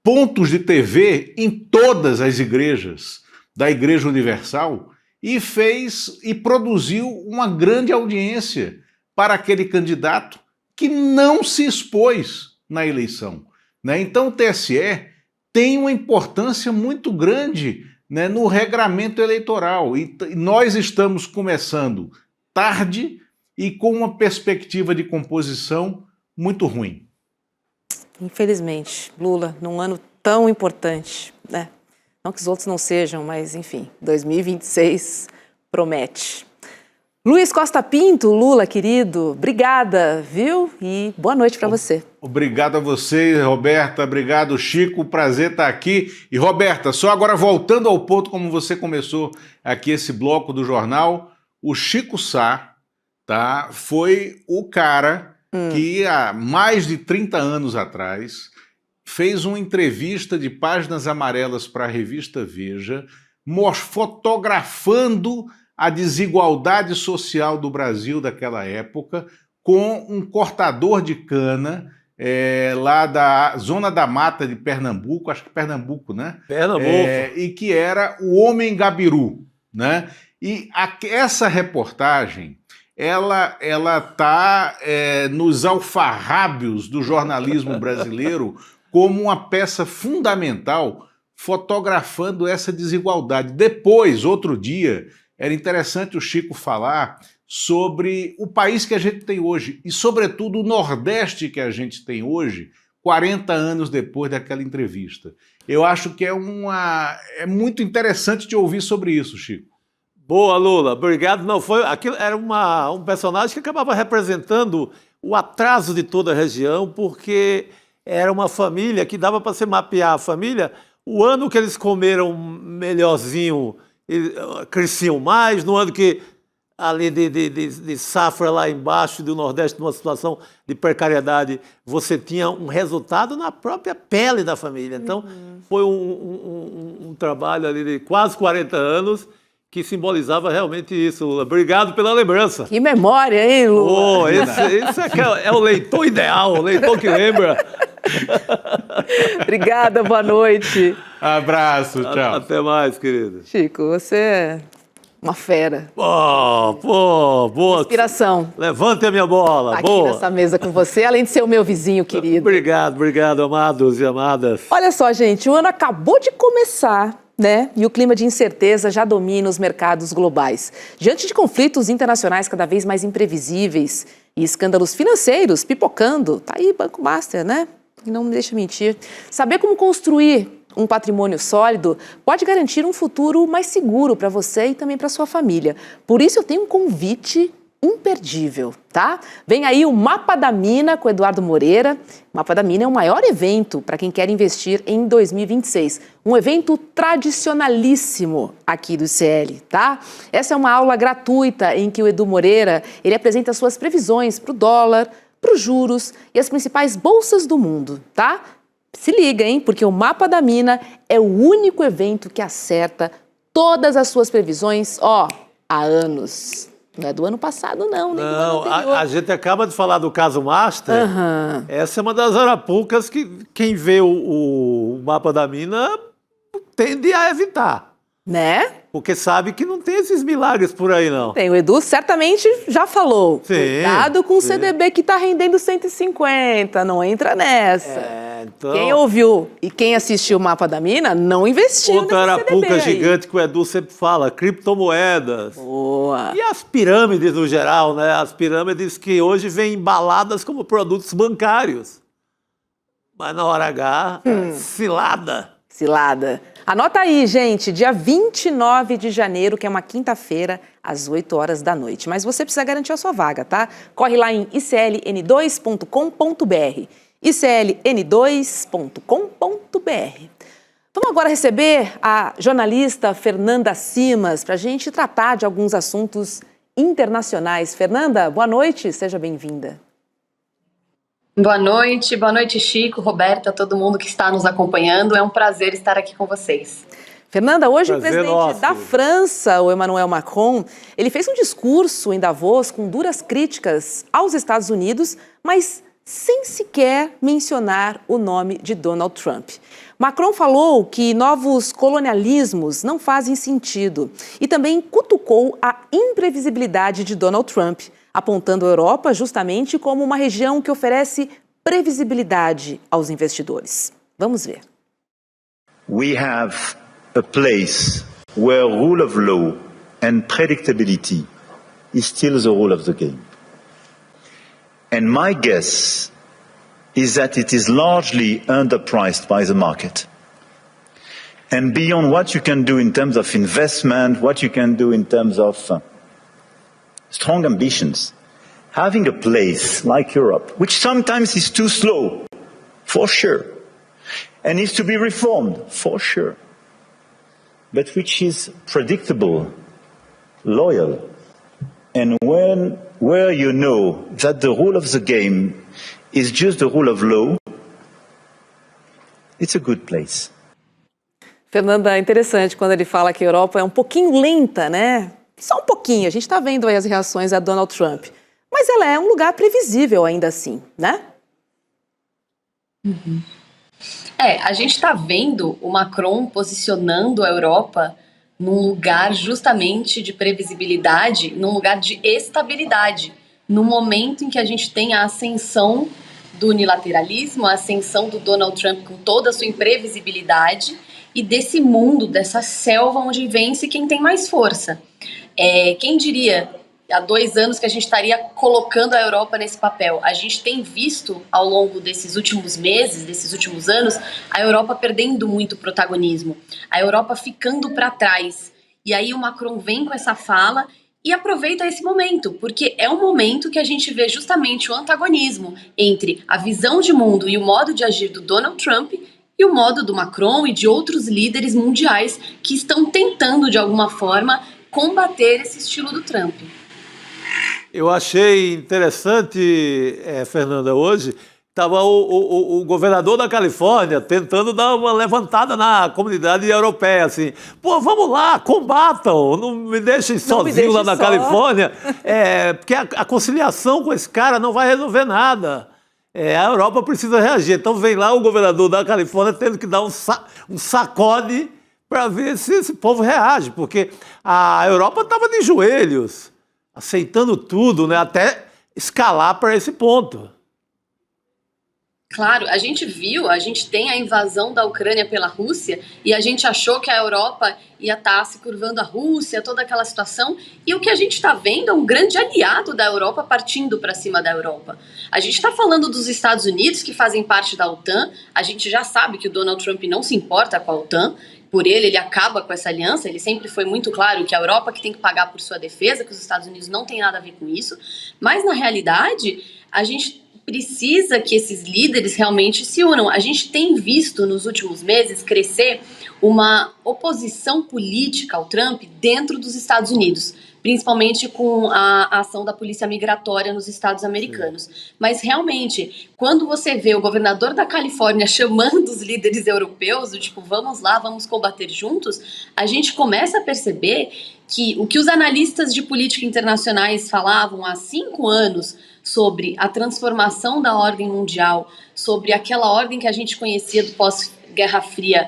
pontos de TV em todas as igrejas da Igreja Universal e produziu uma grande audiência para aquele candidato que não se expôs na eleição, né? Então o TSE tem uma importância muito grande, né, no regramento eleitoral, e nós estamos começando tarde e com uma perspectiva de composição muito ruim. Infelizmente, Lula, num ano tão importante, né? Não que os outros não sejam, mas enfim, 2026 promete. Luiz Costa Pinto, Lula, querido, obrigada, viu? E boa noite para você. Obrigado a você, Roberta, obrigado, Chico, prazer estar aqui. E Roberta, só agora voltando ao ponto como você começou aqui esse bloco do jornal, o Chico Sá, tá, foi o cara que há mais de 30 anos atrás fez uma entrevista de páginas amarelas para a revista Veja, fotografando a desigualdade social do Brasil daquela época, com um cortador de cana lá da Zona da Mata de Pernambuco, acho que Pernambuco, né? Pernambuco. E que era o Homem Gabiru, né? E essa reportagem, ela está nos alfarrábios do jornalismo brasileiro como uma peça fundamental, fotografando essa desigualdade. Depois, outro dia, era interessante o Chico falar sobre o país que a gente tem hoje e, sobretudo, o Nordeste que a gente tem hoje, 40 anos depois daquela entrevista. Eu acho que é muito interessante te ouvir sobre isso, Chico. Boa, Lula. Obrigado. Não, aquilo era um personagem que acabava representando o atraso de toda a região, porque era uma família que dava para se mapear a família. O ano que eles comeram melhorzinho, cresciam mais. No ano que, ali de safra lá embaixo do Nordeste, numa situação de precariedade, você tinha um resultado na própria pele da família. Então, foi um trabalho ali de quase 40 anos que simbolizava realmente isso, Lula. Obrigado pela lembrança. Que memória, hein, Lula? Esse é o leitor ideal, o leitor que lembra. Obrigada, boa noite. Abraço, tchau. Até mais, querido. Chico, você é uma fera. Boa. Inspiração. Levante a minha bola. Aqui boa. nessa mesa com você, além de ser o meu vizinho querido. Obrigado, amados e amadas. Olha só, gente, o ano acabou de começar né? E o clima de incerteza já domina os mercados globais. Diante de conflitos internacionais cada vez mais imprevisíveis e escândalos financeiros pipocando, tá aí Banco Master, né? Não me deixa mentir. Saber como construir um patrimônio sólido pode garantir um futuro mais seguro para você e também para sua família. Por isso eu tenho um convite imperdível, tá? Vem aí o Mapa da Mina com Eduardo Moreira. O Mapa da Mina é o maior evento para quem quer investir em 2026. Um evento tradicionalíssimo aqui do ICL, tá? Essa é uma aula gratuita em que o Edu Moreira, ele apresenta suas previsões para o dólar, para os juros e as principais bolsas do mundo, tá? Se liga, hein? Porque o Mapa da Mina é o único evento que acerta todas as suas previsões, ó, há anos. Não é do ano passado, não, nem do ano anterior. A gente acaba de falar do caso Master. Essa é uma das arapucas que quem vê o Mapa da Mina tende a evitar. Né? Porque sabe que não tem esses milagres por aí, não. Tem, o Edu certamente já falou. Sim, Cuidado com o CDB que está rendendo 150, não entra nessa. Então... Quem ouviu e quem assistiu o Mapa da Mina não investiu Outra nesse CDB arapuca aí. gigante que o Edu sempre fala, criptomoedas. Boa. E as pirâmides no geral, né? As pirâmides que hoje vêm embaladas como produtos bancários. Mas na hora H, cilada. Cilada. Anota aí, gente, dia 29 de janeiro, que é uma quinta-feira, às 8 horas da noite. Mas você precisa garantir a sua vaga, tá? Corre lá em icln2.com.br. icln2.com.br. Vamos agora receber a jornalista Fernanda Simas para a gente tratar de alguns assuntos internacionais. Fernanda, boa noite, seja bem-vinda. Boa noite Chico, Roberta, todo mundo que está nos acompanhando. É um prazer estar aqui com vocês. Fernanda, hoje Prazer o presidente nosso. da França, o Emmanuel Macron, ele fez um discurso em Davos com duras críticas aos Estados Unidos, mas sem sequer mencionar o nome de Donald Trump. Macron falou que novos colonialismos não fazem sentido e também cutucou a imprevisibilidade de Donald Trump, apontando a Europa justamente como uma região que oferece previsibilidade aos investidores. Vamos ver. We have a place where rule of law and predictability is still the rule of the game. And my guess is that it is largely underpriced by the market. And beyond what you can do in terms of investment, what you can do in terms of strong ambitions, having a place like Europe, which sometimes is too slow, for sure, and needs to be reformed, for sure, but which is predictable, loyal, and where you know that the rule of the game is just the rule of law, it's a good place. Fernanda, é interessante quando ele fala que a Europa é um pouquinho lenta, né? Só um pouquinho, a gente está vendo aí as reações a Donald Trump. Mas ela é um lugar previsível ainda assim, né? A gente está vendo o Macron posicionando a Europa num lugar justamente de previsibilidade, num lugar de estabilidade, no momento em que a gente tem a ascensão do unilateralismo, a ascensão do Donald Trump com toda a sua imprevisibilidade e desse mundo, dessa selva onde vence quem tem mais força. Quem diria há 2 anos que a gente estaria colocando a Europa nesse papel? A gente tem visto ao longo desses últimos meses, desses últimos anos, a Europa perdendo muito protagonismo, a Europa ficando para trás. E aí o Macron vem com essa fala e aproveita esse momento, porque é um momento que a gente vê justamente o antagonismo entre a visão de mundo e o modo de agir do Donald Trump e o modo do Macron e de outros líderes mundiais que estão tentando, de alguma forma, combater esse estilo do Trump. Eu achei interessante, Fernanda, hoje, estava o governador da Califórnia tentando dar uma levantada na comunidade europeia, assim, pô, vamos lá, combatam, não me deixem sozinho lá na Califórnia, porque a conciliação com esse cara não vai resolver nada. A Europa precisa reagir. Então vem lá o governador da Califórnia tendo que dar um sacode para ver se esse povo reage, porque a Europa estava de joelhos, aceitando tudo, né, até escalar para esse ponto. Claro, a gente viu, a gente tem a invasão da Ucrânia pela Rússia e a gente achou que a Europa ia estar se curvando à Rússia, toda aquela situação. E o que a gente está vendo é um grande aliado da Europa partindo para cima da Europa. A gente está falando dos Estados Unidos, que fazem parte da OTAN. A gente já sabe que o Donald Trump não se importa com a OTAN. Por ele acaba com essa aliança. Ele sempre foi muito claro que a Europa que tem que pagar por sua defesa, que os Estados Unidos não tem nada a ver com isso. Mas, na realidade, a gente precisa que esses líderes realmente se unam. A gente tem visto nos últimos meses crescer uma oposição política ao Trump dentro dos Estados Unidos, principalmente com a ação da polícia migratória nos Estados americanos. Mas realmente, quando você vê o governador da Califórnia chamando os líderes europeus, do tipo, vamos lá, vamos combater juntos, a gente começa a perceber que o que os analistas de política internacionais falavam há 5 anos sobre a transformação da ordem mundial, sobre aquela ordem que a gente conhecia do pós-Guerra Fria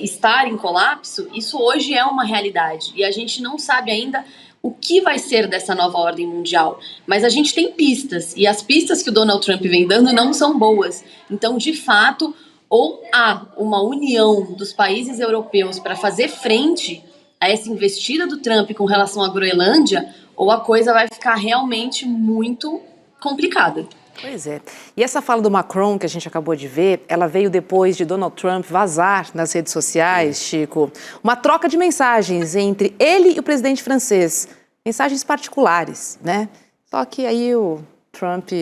estar em colapso, isso hoje é uma realidade. E a gente não sabe ainda o que vai ser dessa nova ordem mundial. Mas a gente tem pistas, e as pistas que o Donald Trump vem dando não são boas. Então, de fato, ou há uma união dos países europeus para fazer frente a essa investida do Trump com relação à Groenlândia, ou a coisa vai ficar realmente muito complicada. Pois é. E essa fala do Macron que a gente acabou de ver, ela veio depois de Donald Trump vazar nas redes sociais, Chico, uma troca de mensagens entre ele e o presidente francês. Mensagens particulares, né? Só que aí o Trump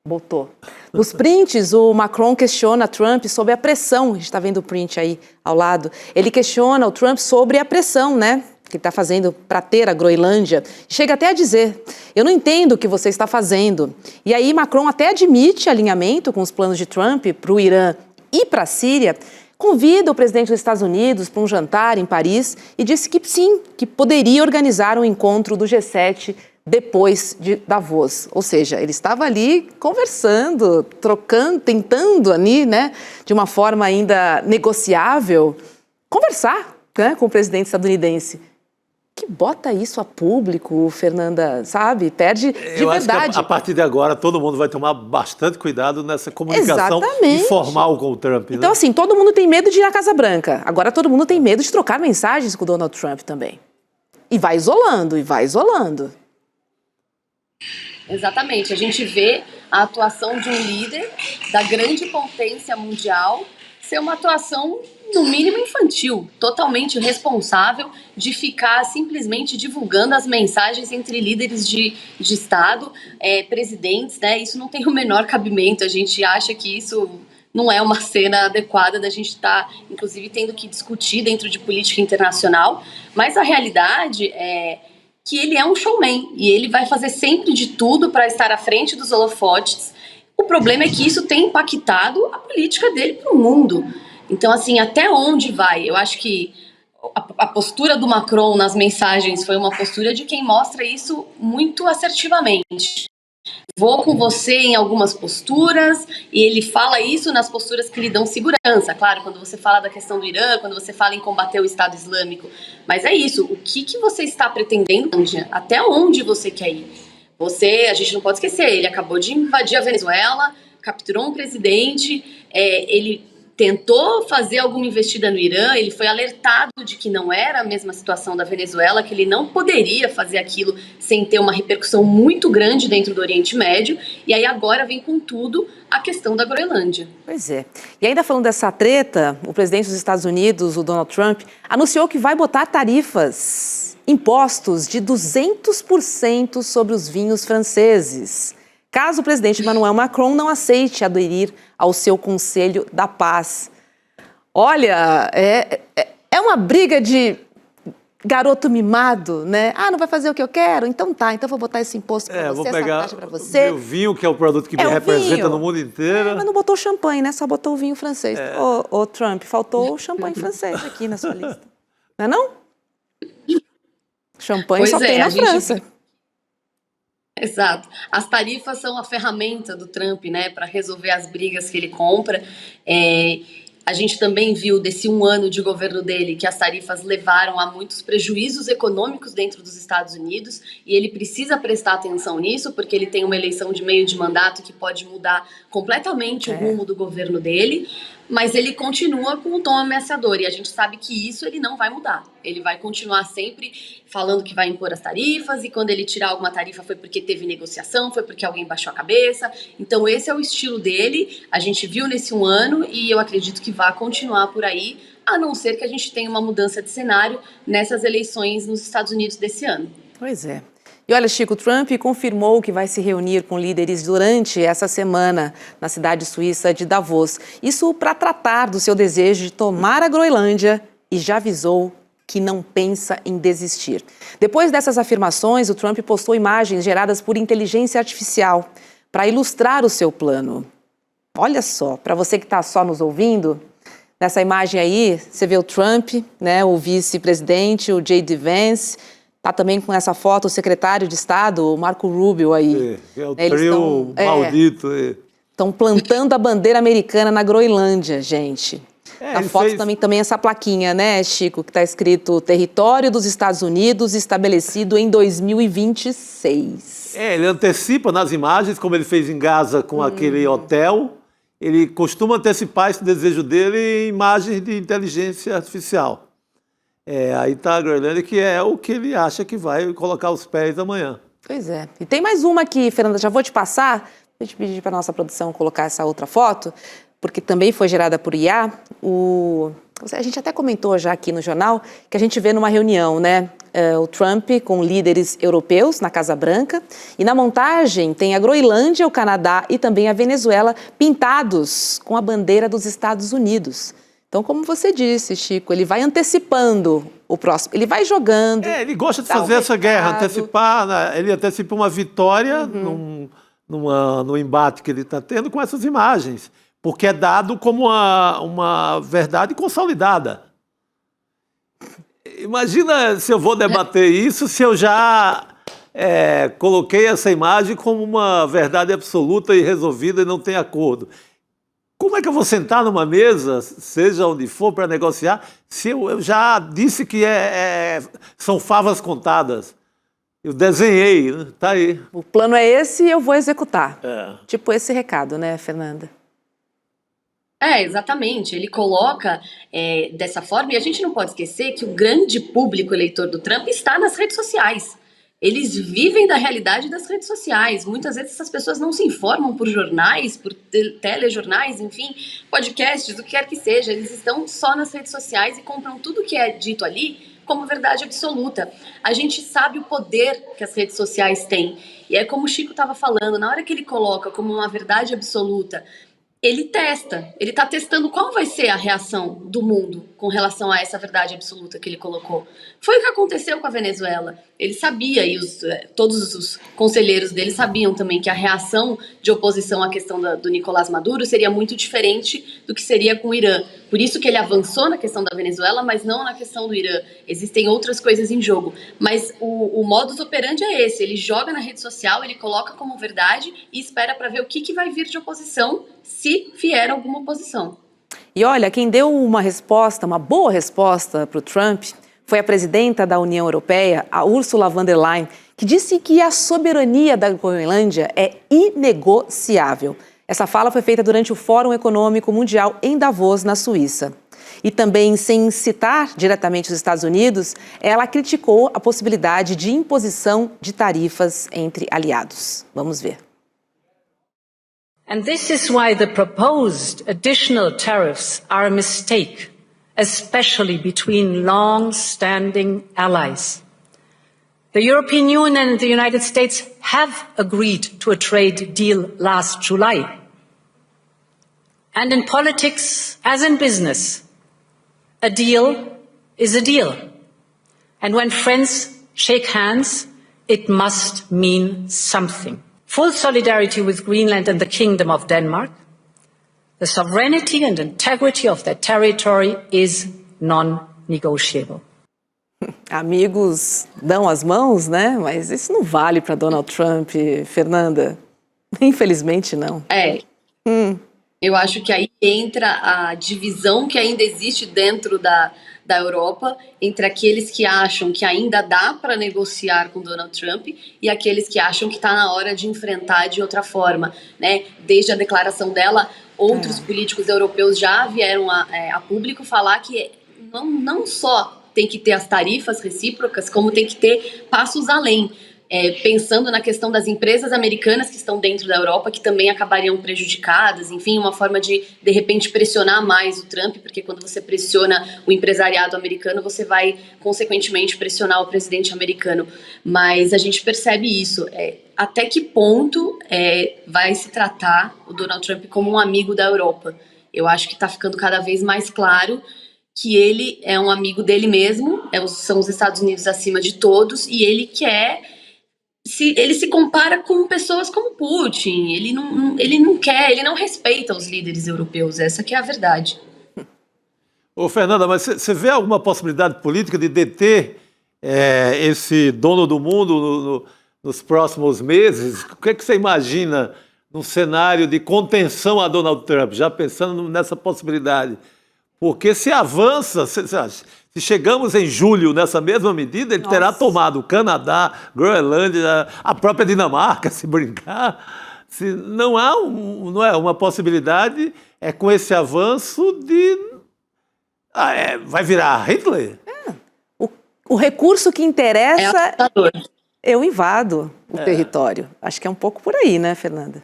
botou. Nos prints, o Macron questiona Trump sobre a pressão. A gente está vendo o print aí ao lado. Ele questiona o Trump sobre a pressão, né? Que ele está fazendo para ter a Groenlândia, chega até a dizer, eu não entendo o que você está fazendo. E aí Macron até admite alinhamento com os planos de Trump para o Irã e para a Síria, convida o presidente dos Estados Unidos para um jantar em Paris e disse que sim, que poderia organizar um encontro do G7 depois de Davos. Ou seja, ele estava ali conversando, trocando, tentando ali, né, de uma forma ainda negociável, conversar, né, com o presidente estadunidense. Que bota isso a público, Fernanda, sabe? Perde de Eu verdade. acho que a partir de agora todo mundo vai tomar bastante cuidado nessa comunicação informal com o Trump. Então, né? assim, todo mundo tem medo de ir na Casa Branca. Agora todo mundo tem medo de trocar mensagens com o Donald Trump também. E vai isolando, e vai isolando. Exatamente. A gente vê a atuação de um líder da grande potência mundial ser uma atuação, no mínimo, infantil, totalmente irresponsável de ficar simplesmente divulgando as mensagens entre líderes de Estado, presidentes, né? Isso não tem o menor cabimento. A gente acha que isso não é uma cena adequada da gente estar, inclusive, tendo que discutir dentro de política internacional. Mas a realidade é que ele é um showman e ele vai fazer sempre de tudo para estar à frente dos holofotes. O problema é que isso tem impactado a política dele para o mundo. Então, assim, até onde vai? Eu acho que a postura do Macron nas mensagens foi uma postura de quem mostra isso muito assertivamente. Vou com você em algumas posturas, e ele fala isso nas posturas que lhe dão segurança. Claro, quando você fala da questão do Irã, quando você fala em combater o Estado Islâmico. Mas é isso, o que você está pretendendo? Até onde você quer ir? A gente não pode esquecer, ele acabou de invadir a Venezuela, capturou um presidente, ele tentou fazer alguma investida no Irã, ele foi alertado de que não era a mesma situação da Venezuela, que ele não poderia fazer aquilo sem ter uma repercussão muito grande dentro do Oriente Médio, e aí agora vem com tudo a questão da Groenlândia. Pois é. E ainda falando dessa treta, o presidente dos Estados Unidos, o Donald Trump, anunciou que vai botar tarifas, impostos de 200% sobre os vinhos franceses, caso o presidente Emmanuel Macron não aceite aderir ao seu Conselho da Paz. Olha, é uma briga de garoto mimado, né? Ah, não vai fazer o que eu quero? Então tá, então vou botar esse imposto para você, vou essa pegar taxa para você. O produto que é o produto que me representa vinho. no mundo inteiro. Mas não botou champanhe, né? Só botou o vinho francês. Ô, Trump, faltou o champanhe francês aqui na sua lista. Não é não? Champanhe só tem na França. Exato. As tarifas são a ferramenta do Trump, né, para resolver as brigas que ele compra. A gente também viu desse 1 ano de governo dele que as tarifas levaram a muitos prejuízos econômicos dentro dos Estados Unidos e ele precisa prestar atenção nisso porque ele tem uma eleição de meio de mandato que pode mudar completamente o rumo do governo dele, mas ele continua com um tom ameaçador e a gente sabe que isso ele não vai mudar. Ele vai continuar sempre falando que vai impor as tarifas e quando ele tirar alguma tarifa foi porque teve negociação, foi porque alguém baixou a cabeça. Então esse é o estilo dele, a gente viu nesse 1 ano e eu acredito que vai continuar por aí, a não ser que a gente tenha uma mudança de cenário nessas eleições nos Estados Unidos desse ano. Pois é. E olha, Chico, Trump confirmou que vai se reunir com líderes durante essa semana na cidade suíça de Davos. Isso para tratar do seu desejo de tomar a Groenlândia e já avisou que não pensa em desistir. Depois dessas afirmações, o Trump postou imagens geradas por inteligência artificial para ilustrar o seu plano. Olha só, para você que está só nos ouvindo, nessa imagem aí, você vê o Trump, né, o vice-presidente, o J.D. Vance. Tá também com essa foto o secretário de Estado, o Marco Rubio aí. É o trio maldito. Estão plantando a bandeira americana na Groenlândia, gente. Na foto também essa plaquinha, né, Chico, que está escrito Território dos Estados Unidos estabelecido em 2026. Ele antecipa nas imagens, como ele fez em Gaza com aquele hotel. Ele costuma antecipar esse desejo dele em imagens de inteligência artificial. Aí está a Groenlândia, que é o que ele acha que vai colocar os pés amanhã. Pois é. E tem mais uma aqui, Fernanda, já vou te passar. Vou te pedir para a nossa produção colocar essa outra foto, porque também foi gerada por IA. A gente até comentou já aqui no jornal que a gente vê numa reunião, né? O Trump com líderes europeus na Casa Branca. E na montagem tem a Groenlândia, o Canadá e também a Venezuela pintados com a bandeira dos Estados Unidos. Então, como você disse, Chico, ele vai antecipando o próximo, ele vai jogando. Ele gosta de fazer essa guerra, antecipar, né? Ele antecipa uma vitória no embate que ele está tendo com essas imagens, porque é dado como uma verdade consolidada. Imagina se eu vou debater isso, se eu já coloquei essa imagem como uma verdade absoluta e resolvida e não tem acordo. Como é que eu vou sentar numa mesa, seja onde for, para negociar, se eu já disse que são favas contadas? Eu desenhei, né? Tá aí. O plano é esse e eu vou executar. Tipo esse recado, né, Fernanda? Exatamente. Ele coloca dessa forma, e a gente não pode esquecer que o grande público eleitor do Trump está nas redes sociais. Eles vivem da realidade das redes sociais. Muitas vezes essas pessoas não se informam por jornais, por telejornais, enfim, podcasts, o que quer que seja. Eles estão só nas redes sociais e compram tudo que é dito ali como verdade absoluta. A gente sabe o poder que as redes sociais têm. E é como o Chico estava falando, na hora que ele coloca como uma verdade absoluta, ele testa, ele está testando qual vai ser a reação do mundo com relação a essa verdade absoluta que ele colocou. Foi o que aconteceu com a Venezuela. Ele sabia, e todos os conselheiros dele sabiam também que a reação de oposição à questão do Nicolás Maduro seria muito diferente do que seria com o Irã. Por isso que ele avançou na questão da Venezuela, mas não na questão do Irã. Existem outras coisas em jogo. Mas o modus operandi é esse. Ele joga na rede social, ele coloca como verdade e espera para ver o que vai vir de oposição, se vier alguma oposição. E olha, quem deu uma resposta, uma boa resposta para o Trump, foi a presidenta da União Europeia, a Ursula von der Leyen, que disse que a soberania da Groenlândia é inegociável. Essa fala foi feita durante o Fórum Econômico Mundial em Davos, na Suíça. E também, sem citar diretamente os Estados Unidos, ela criticou a possibilidade de imposição de tarifas entre aliados. Vamos ver. And this is why the proposed additional tariffs are a mistake, especially between long-standing allies. The European Union and the United States have agreed to a trade deal last July. And in politics, as in business, a deal is a deal. And when friends shake hands, it must mean something. Full solidarity with Greenland and the Kingdom of Denmark. The sovereignty and integrity of their territory is non-negotiable. Amigos dão as mãos, né? Mas isso não vale para Donald Trump, Fernanda. Infelizmente, não. Eu acho que aí entra a divisão que ainda existe dentro da Europa, entre aqueles que acham que ainda dá para negociar com Donald Trump e aqueles que acham que está na hora de enfrentar de outra forma, né? Desde a declaração dela, outros políticos europeus já vieram a público falar que não só tem que ter as tarifas recíprocas, como tem que ter passos além. Pensando na questão das empresas americanas que estão dentro da Europa, que também acabariam prejudicadas, enfim, uma forma de repente, pressionar mais o Trump, porque quando você pressiona o empresariado americano, você vai, consequentemente, pressionar o presidente americano. Mas a gente percebe isso. Até que ponto vai se tratar o Donald Trump como um amigo da Europa? Eu acho que está ficando cada vez mais claro que ele é um amigo dele mesmo, são os Estados Unidos acima de todos, e ele ele se compara com pessoas como Putin, ele não respeita os líderes europeus, essa que é a verdade. Ô, Fernanda, mas você vê alguma possibilidade política de deter esse dono do mundo nos próximos meses? O que você imagina num cenário de contenção a Donald Trump, já pensando nessa possibilidade? Porque se avança, se chegamos em julho nessa mesma medida, ele terá tomado o Canadá, Groenlândia, a própria Dinamarca, se brincar. Não é uma possibilidade, com esse avanço vai virar Hitler? O recurso que interessa, eu invado o território. Acho que é um pouco por aí, né, Fernanda?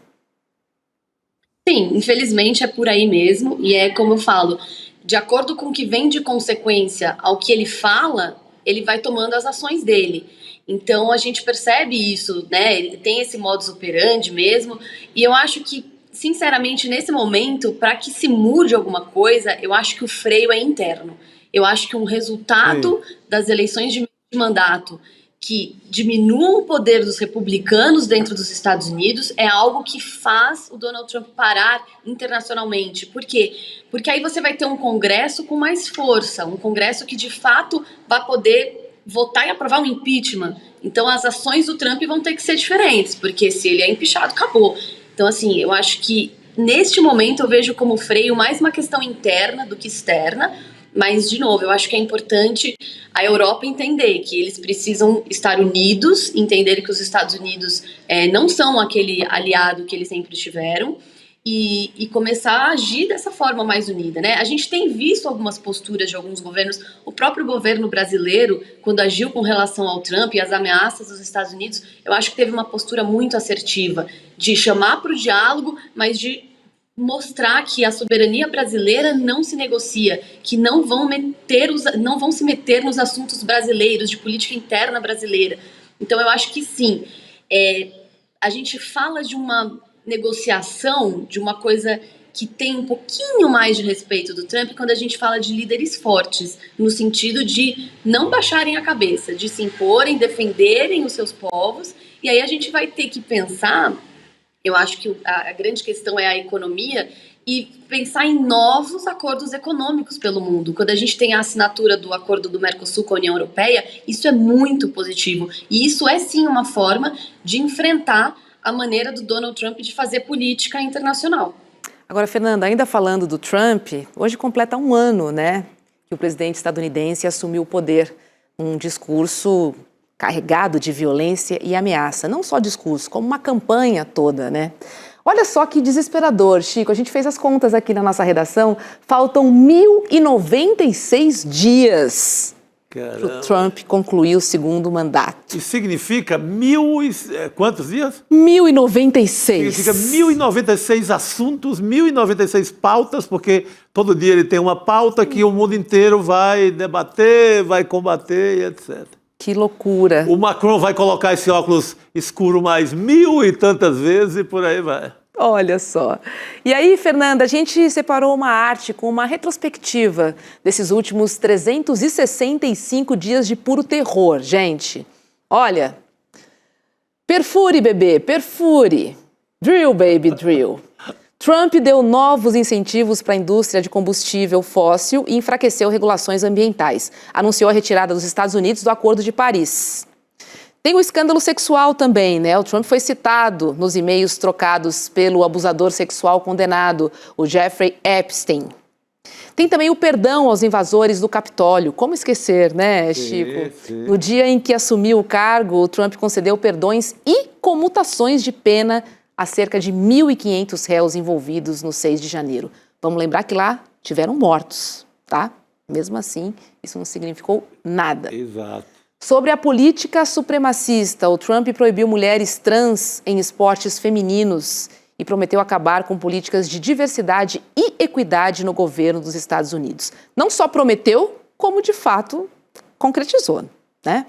Sim, infelizmente é por aí mesmo, e é como eu falo, de acordo com o que vem de consequência ao que ele fala, ele vai tomando as ações dele. Então a gente percebe isso, né? Ele tem esse modus operandi mesmo, e eu acho que, sinceramente, nesse momento, para que se mude alguma coisa, eu acho que o freio é interno. Eu acho que um resultado das eleições de mandato que diminuam o poder dos republicanos dentro dos Estados Unidos é algo que faz o Donald Trump parar internacionalmente. Por quê? Porque aí você vai ter um Congresso com mais força, um Congresso que de fato vai poder votar e aprovar um impeachment. Então as ações do Trump vão ter que ser diferentes, porque se ele é empichado, acabou. Então assim, eu acho que neste momento eu vejo como freio mais uma questão interna do que externa. Mas, de novo, eu acho que é importante a Europa entender que eles precisam estar unidos, entender que os Estados Unidos não são aquele aliado que eles sempre tiveram e começar a agir dessa forma mais unida, né? A gente tem visto algumas posturas de alguns governos, o próprio governo brasileiro, quando agiu com relação ao Trump e as ameaças dos Estados Unidos, eu acho que teve uma postura muito assertiva de chamar para o diálogo, mas de mostrar que a soberania brasileira não se negocia, que não vão se meter nos assuntos brasileiros, de política interna brasileira. Então eu acho que sim, a gente fala de uma negociação, de uma coisa que tem um pouquinho mais de respeito do Trump quando a gente fala de líderes fortes, no sentido de não baixarem a cabeça, de se imporem, defenderem os seus povos, e aí a gente vai ter que pensar. Eu acho que a grande questão é a economia e pensar em novos acordos econômicos pelo mundo. Quando a gente tem a assinatura do acordo do Mercosul com a União Europeia, isso é muito positivo. E isso é sim uma forma de enfrentar a maneira do Donald Trump de fazer política internacional. Agora, Fernanda, ainda falando do Trump, hoje completa um ano, né, que o presidente estadunidense assumiu o poder. Um discurso carregado de violência e ameaça. Não só discurso, como uma campanha toda, né? Olha só que desesperador, Chico. A gente fez as contas aqui na nossa redação. Faltam 1.096 dias para o Trump concluir o segundo mandato. Isso significa quantos dias? 1.096. Significa 1.096 assuntos, 1.096 pautas, porque todo dia ele tem uma pauta que o mundo inteiro vai debater, vai combater e etc. Que loucura. O Macron vai colocar esse óculos escuro mais 1.000 e tantas vezes e por aí vai. Olha só. E aí, Fernanda, a gente separou uma arte com uma retrospectiva desses últimos 365 dias de puro terror, gente. Olha, perfure, bebê, perfure. Drill, baby, drill. Trump deu novos incentivos para a indústria de combustível fóssil e enfraqueceu regulações ambientais. Anunciou a retirada dos Estados Unidos do Acordo de Paris. Tem o escândalo sexual também, né? O Trump foi citado nos e-mails trocados pelo abusador sexual condenado, o Jeffrey Epstein. Tem também o perdão aos invasores do Capitólio. Como esquecer, né, Chico? Sim. No dia em que assumiu o cargo, o Trump concedeu perdões e comutações de pena a cerca de 1.500 réus envolvidos no 6 de janeiro. Vamos lembrar que lá tiveram mortos, tá? Mesmo assim, isso não significou nada. Exato. Sobre a política supremacista, o Trump proibiu mulheres trans em esportes femininos e prometeu acabar com políticas de diversidade e equidade no governo dos Estados Unidos. Não só prometeu, como de fato concretizou, né?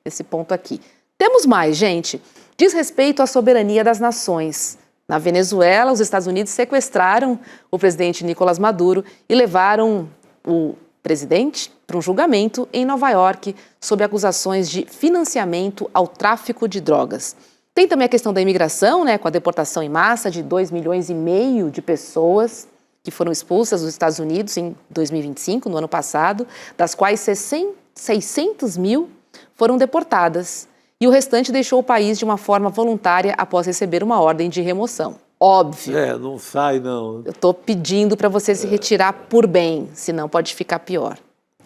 Esse ponto aqui. Temos mais, gente. Diz respeito à soberania das nações. Na Venezuela, os Estados Unidos sequestraram o presidente Nicolás Maduro e levaram o presidente para um julgamento em Nova York sob acusações de financiamento ao tráfico de drogas. Tem também a questão da imigração, né, com a deportação em massa de 2,5 milhões de pessoas que foram expulsas dos Estados Unidos em 2025, no ano passado, das quais 600 mil foram deportadas. E o restante deixou o país de uma forma voluntária após receber uma ordem de remoção. Óbvio. Não sai, não. Eu estou pedindo para você se retirar por bem, senão pode ficar pior.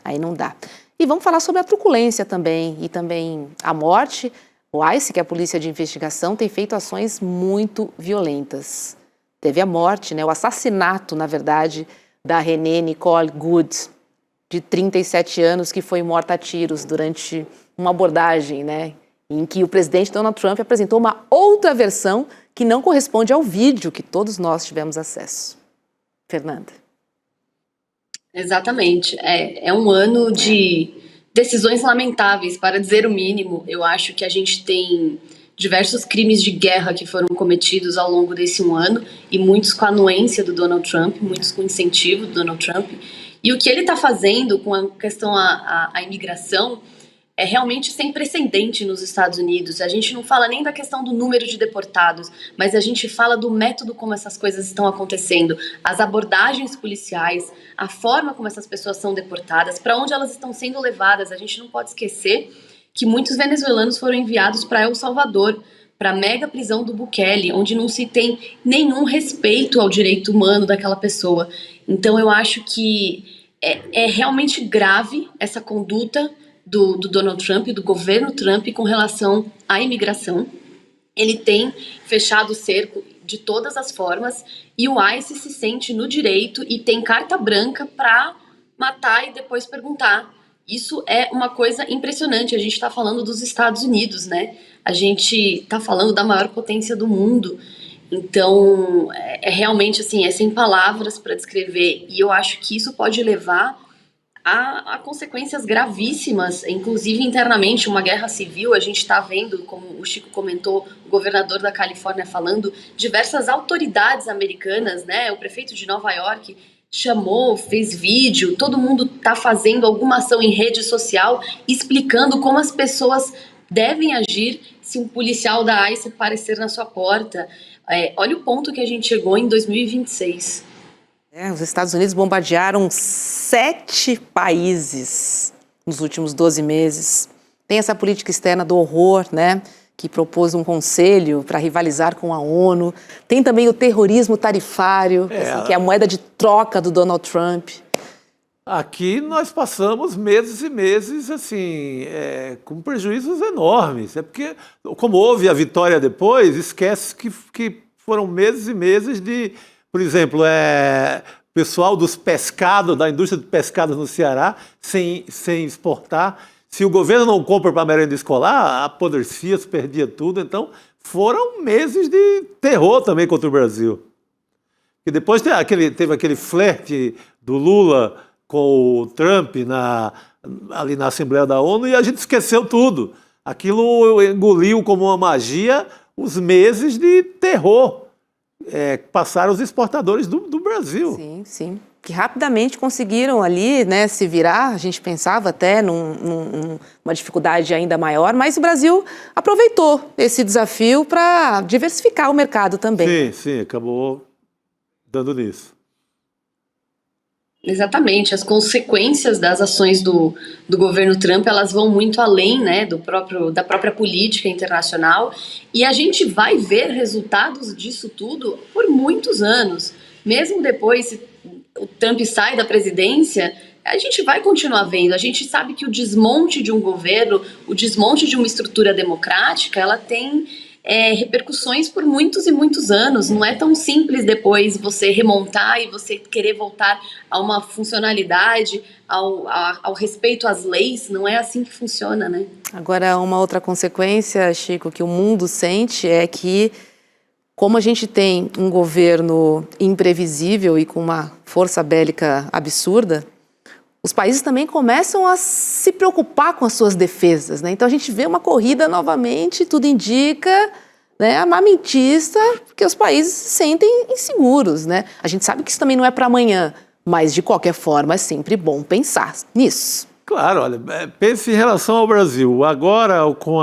Aí não dá. E vamos falar sobre a truculência também, e também a morte. O ICE, que é a Polícia de Investigação, tem feito ações muito violentas. Teve a morte, né, o assassinato, na verdade, da Renée Nicole Good, de 37 anos, que foi morta a tiros durante uma abordagem, né, em que o presidente Donald Trump apresentou uma outra versão que não corresponde ao vídeo que todos nós tivemos acesso. Fernanda. Exatamente. É um ano de decisões lamentáveis, para dizer o mínimo. Eu acho que a gente tem diversos crimes de guerra que foram cometidos ao longo desse um ano, e muitos com a anuência do Donald Trump, muitos com incentivo do Donald Trump. E o que ele está fazendo com a questão à imigração é realmente sem precedente nos Estados Unidos. A gente não fala nem da questão do número de deportados, mas a gente fala do método como essas coisas estão acontecendo, as abordagens policiais, a forma como essas pessoas são deportadas, para onde elas estão sendo levadas. A gente não pode esquecer que muitos venezuelanos foram enviados para El Salvador, para a mega prisão do Bukele, onde não se tem nenhum respeito ao direito humano daquela pessoa. Então eu acho que é realmente grave essa conduta do Donald Trump, do governo Trump, com relação à imigração. Ele tem fechado o cerco de todas as formas e o ICE se sente no direito e tem carta branca para matar e depois perguntar. Isso é uma coisa impressionante. A gente está falando dos Estados Unidos, né? A gente está falando da maior potência do mundo. Então, realmente assim, é sem palavras para descrever. E eu acho que isso pode levar a consequências gravíssimas, inclusive internamente, uma guerra civil. A gente está vendo, como o Chico comentou, o governador da Califórnia falando, diversas autoridades americanas, né? O prefeito de Nova York chamou, fez vídeo, todo mundo está fazendo alguma ação em rede social explicando como as pessoas devem agir se um policial da ICE aparecer na sua porta. Olha o ponto que a gente chegou em 2026. Os Estados Unidos bombardearam 7 países nos últimos 12 meses. Tem essa política externa do horror, né, que propôs um conselho para rivalizar com a ONU. Tem também o terrorismo tarifário, assim, que é a moeda de troca do Donald Trump. Aqui nós passamos meses e meses assim, com prejuízos enormes. É porque, como houve a vitória depois, esquece que foram meses e meses de... Por exemplo, pessoal dos pescados, da indústria de pescados no Ceará, sem exportar. Se o governo não compra para a merenda escolar, apodrecia, se perdia tudo. Então, foram meses de terror também contra o Brasil. E depois teve aquele flerte do Lula com o Trump ali na Assembleia da ONU e a gente esqueceu tudo. Aquilo engoliu como uma magia os meses de terror. Passaram os exportadores do Brasil. Sim, sim. Que rapidamente conseguiram ali, né, se virar. A gente pensava até numa dificuldade ainda maior, mas o Brasil aproveitou esse desafio para diversificar o mercado também. Sim, acabou dando nisso. Exatamente, as consequências das ações do governo Trump, elas vão muito além, né, da própria política internacional, e a gente vai ver resultados disso tudo por muitos anos. Mesmo depois, se o Trump sai da presidência, a gente vai continuar vendo. A gente sabe que o desmonte de um governo, o desmonte de uma estrutura democrática, ela tem repercussões por muitos e muitos anos. Não é tão simples depois você remontar e você querer voltar a uma funcionalidade, ao respeito às leis. Não é assim que funciona, né? Agora, uma outra consequência, Chico, que o mundo sente é que, como a gente tem um governo imprevisível e com uma força bélica absurda, os países também começam a se preocupar com as suas defesas, né? Então a gente vê uma corrida novamente, tudo indica, né, armamentista, porque os países se sentem inseguros, né? A gente sabe que isso também não é para amanhã, mas de qualquer forma é sempre bom pensar nisso. Claro, olha, pense em relação ao Brasil. Agora, com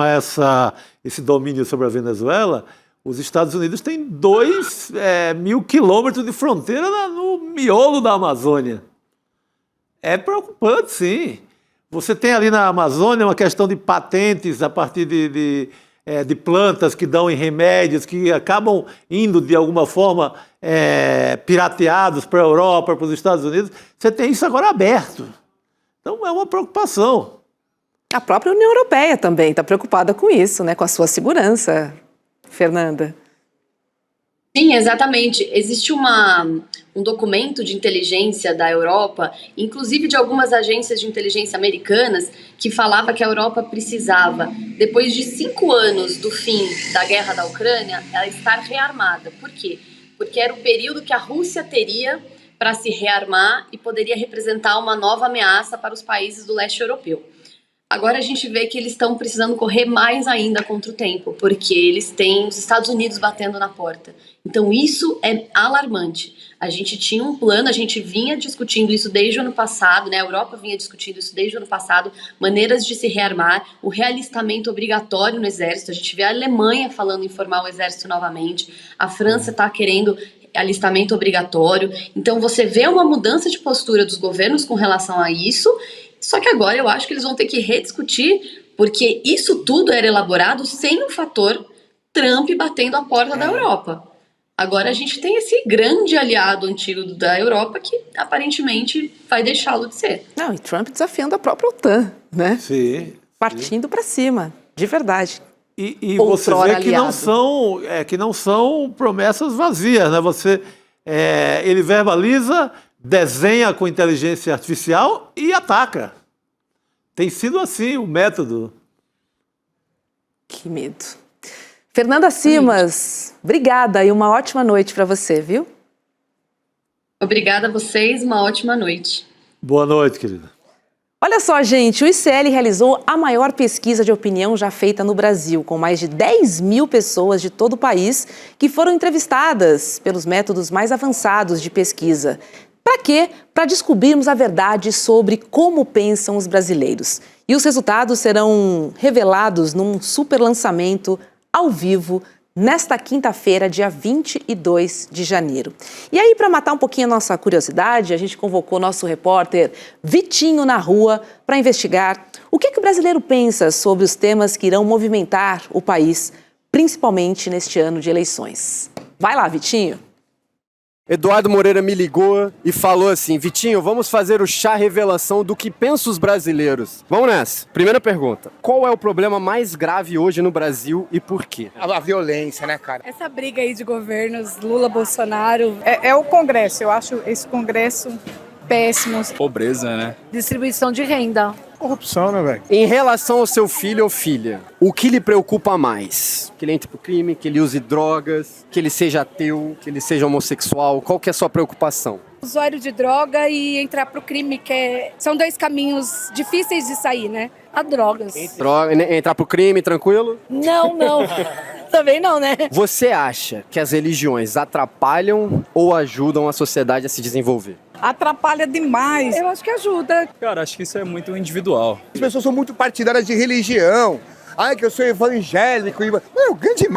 esse domínio sobre a Venezuela, os Estados Unidos têm 2.000 quilômetros de fronteira no miolo da Amazônia. É preocupante, sim. Você tem ali na Amazônia uma questão de patentes a partir de plantas que dão em remédios, que acabam indo, de alguma forma, pirateados para a Europa, para os Estados Unidos. Você tem isso agora aberto. Então, é uma preocupação. A própria União Europeia também está preocupada com isso, né? Com a sua segurança, Fernanda. Sim, exatamente. Existe um documento de inteligência da Europa, inclusive de algumas agências de inteligência americanas, que falava que a Europa precisava, depois de 5 anos do fim da guerra da Ucrânia, ela estar rearmada. Por quê? Porque era o período que a Rússia teria para se rearmar e poderia representar uma nova ameaça para os países do leste europeu. Agora a gente vê que eles estão precisando correr mais ainda contra o tempo, porque eles têm os Estados Unidos batendo na porta. Então isso é alarmante. A gente tinha um plano, a gente vinha discutindo isso desde o ano passado, né? A Europa vinha discutindo isso desde o ano passado, maneiras de se rearmar, o realistamento obrigatório no exército. A gente vê a Alemanha falando em formar o exército novamente, a França está querendo alistamento obrigatório. Então você vê uma mudança de postura dos governos com relação a isso. Só que agora eu acho que eles vão ter que rediscutir, porque isso tudo era elaborado sem o fator Trump batendo a porta da Europa. Agora a gente tem esse grande aliado antigo da Europa que aparentemente vai deixá-lo de ser. Não, e Trump desafiando a própria OTAN, né? Sim. Partindo para cima, de verdade. E você vê que não são promessas vazias, né? Ele verbaliza, desenha com inteligência artificial e ataca. Tem sido assim o método. Que medo. Fernanda Simas, obrigada e uma ótima noite para você, viu? Obrigada a vocês, uma ótima noite. Boa noite, querida. Olha só, gente, o ICL realizou a maior pesquisa de opinião já feita no Brasil, com mais de 10.000 pessoas de todo o país que foram entrevistadas pelos métodos mais avançados de pesquisa. Para quê? Para descobrirmos a verdade sobre como pensam os brasileiros. E os resultados serão revelados num super lançamento ao vivo nesta quinta-feira, dia 22 de janeiro. E aí, para matar um pouquinho a nossa curiosidade, a gente convocou nosso repórter Vitinho na rua para investigar o que o brasileiro pensa sobre os temas que irão movimentar o país, principalmente neste ano de eleições. Vai lá, Vitinho. Eduardo Moreira me ligou e falou assim: Vitinho, vamos fazer o chá revelação do que pensam os brasileiros. Vamos nessa. Primeira pergunta: qual é o problema mais grave hoje no Brasil e por quê? A violência, né, cara? Essa briga aí de governos, Lula, Bolsonaro, é o Congresso. Eu acho esse Congresso péssimo. Pobreza, né? Distribuição de renda. Corrupção, né, velho? Em relação ao seu filho ou filha, o que lhe preocupa mais? Que ele entre pro crime, que ele use drogas, que ele seja ateu, que ele seja homossexual? Qual que é a sua preocupação? Usuário de droga e entrar pro crime, são 2 caminhos difíceis de sair, né? A drogas. Entrar pro crime, tranquilo? Não. Também não, né? Você acha que as religiões atrapalham ou ajudam a sociedade a se desenvolver? Atrapalha demais. Eu acho que ajuda. Cara, acho que isso é muito individual. As pessoas são muito partidárias de religião. Ai, que eu sou evangélico. Não, grande m...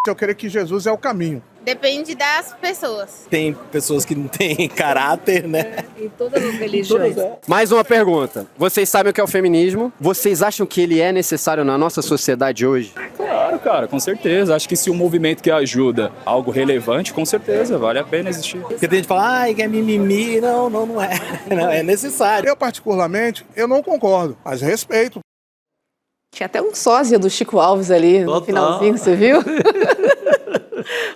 Eu creio que Jesus é o caminho. Depende das pessoas. Tem pessoas que não têm caráter, né? Em todas as religiões. Mais uma pergunta. Vocês sabem o que é o feminismo? Vocês acham que ele é necessário na nossa sociedade hoje? Claro, cara, com certeza. Acho que se um movimento que ajuda algo relevante, com certeza, vale a pena existir. Porque tem gente que fala, ai, que é mimimi. Não é. Não, é necessário. Eu, particularmente, eu não concordo, mas respeito. Tinha até um sósia do Chico Alves ali no finalzinho, você viu?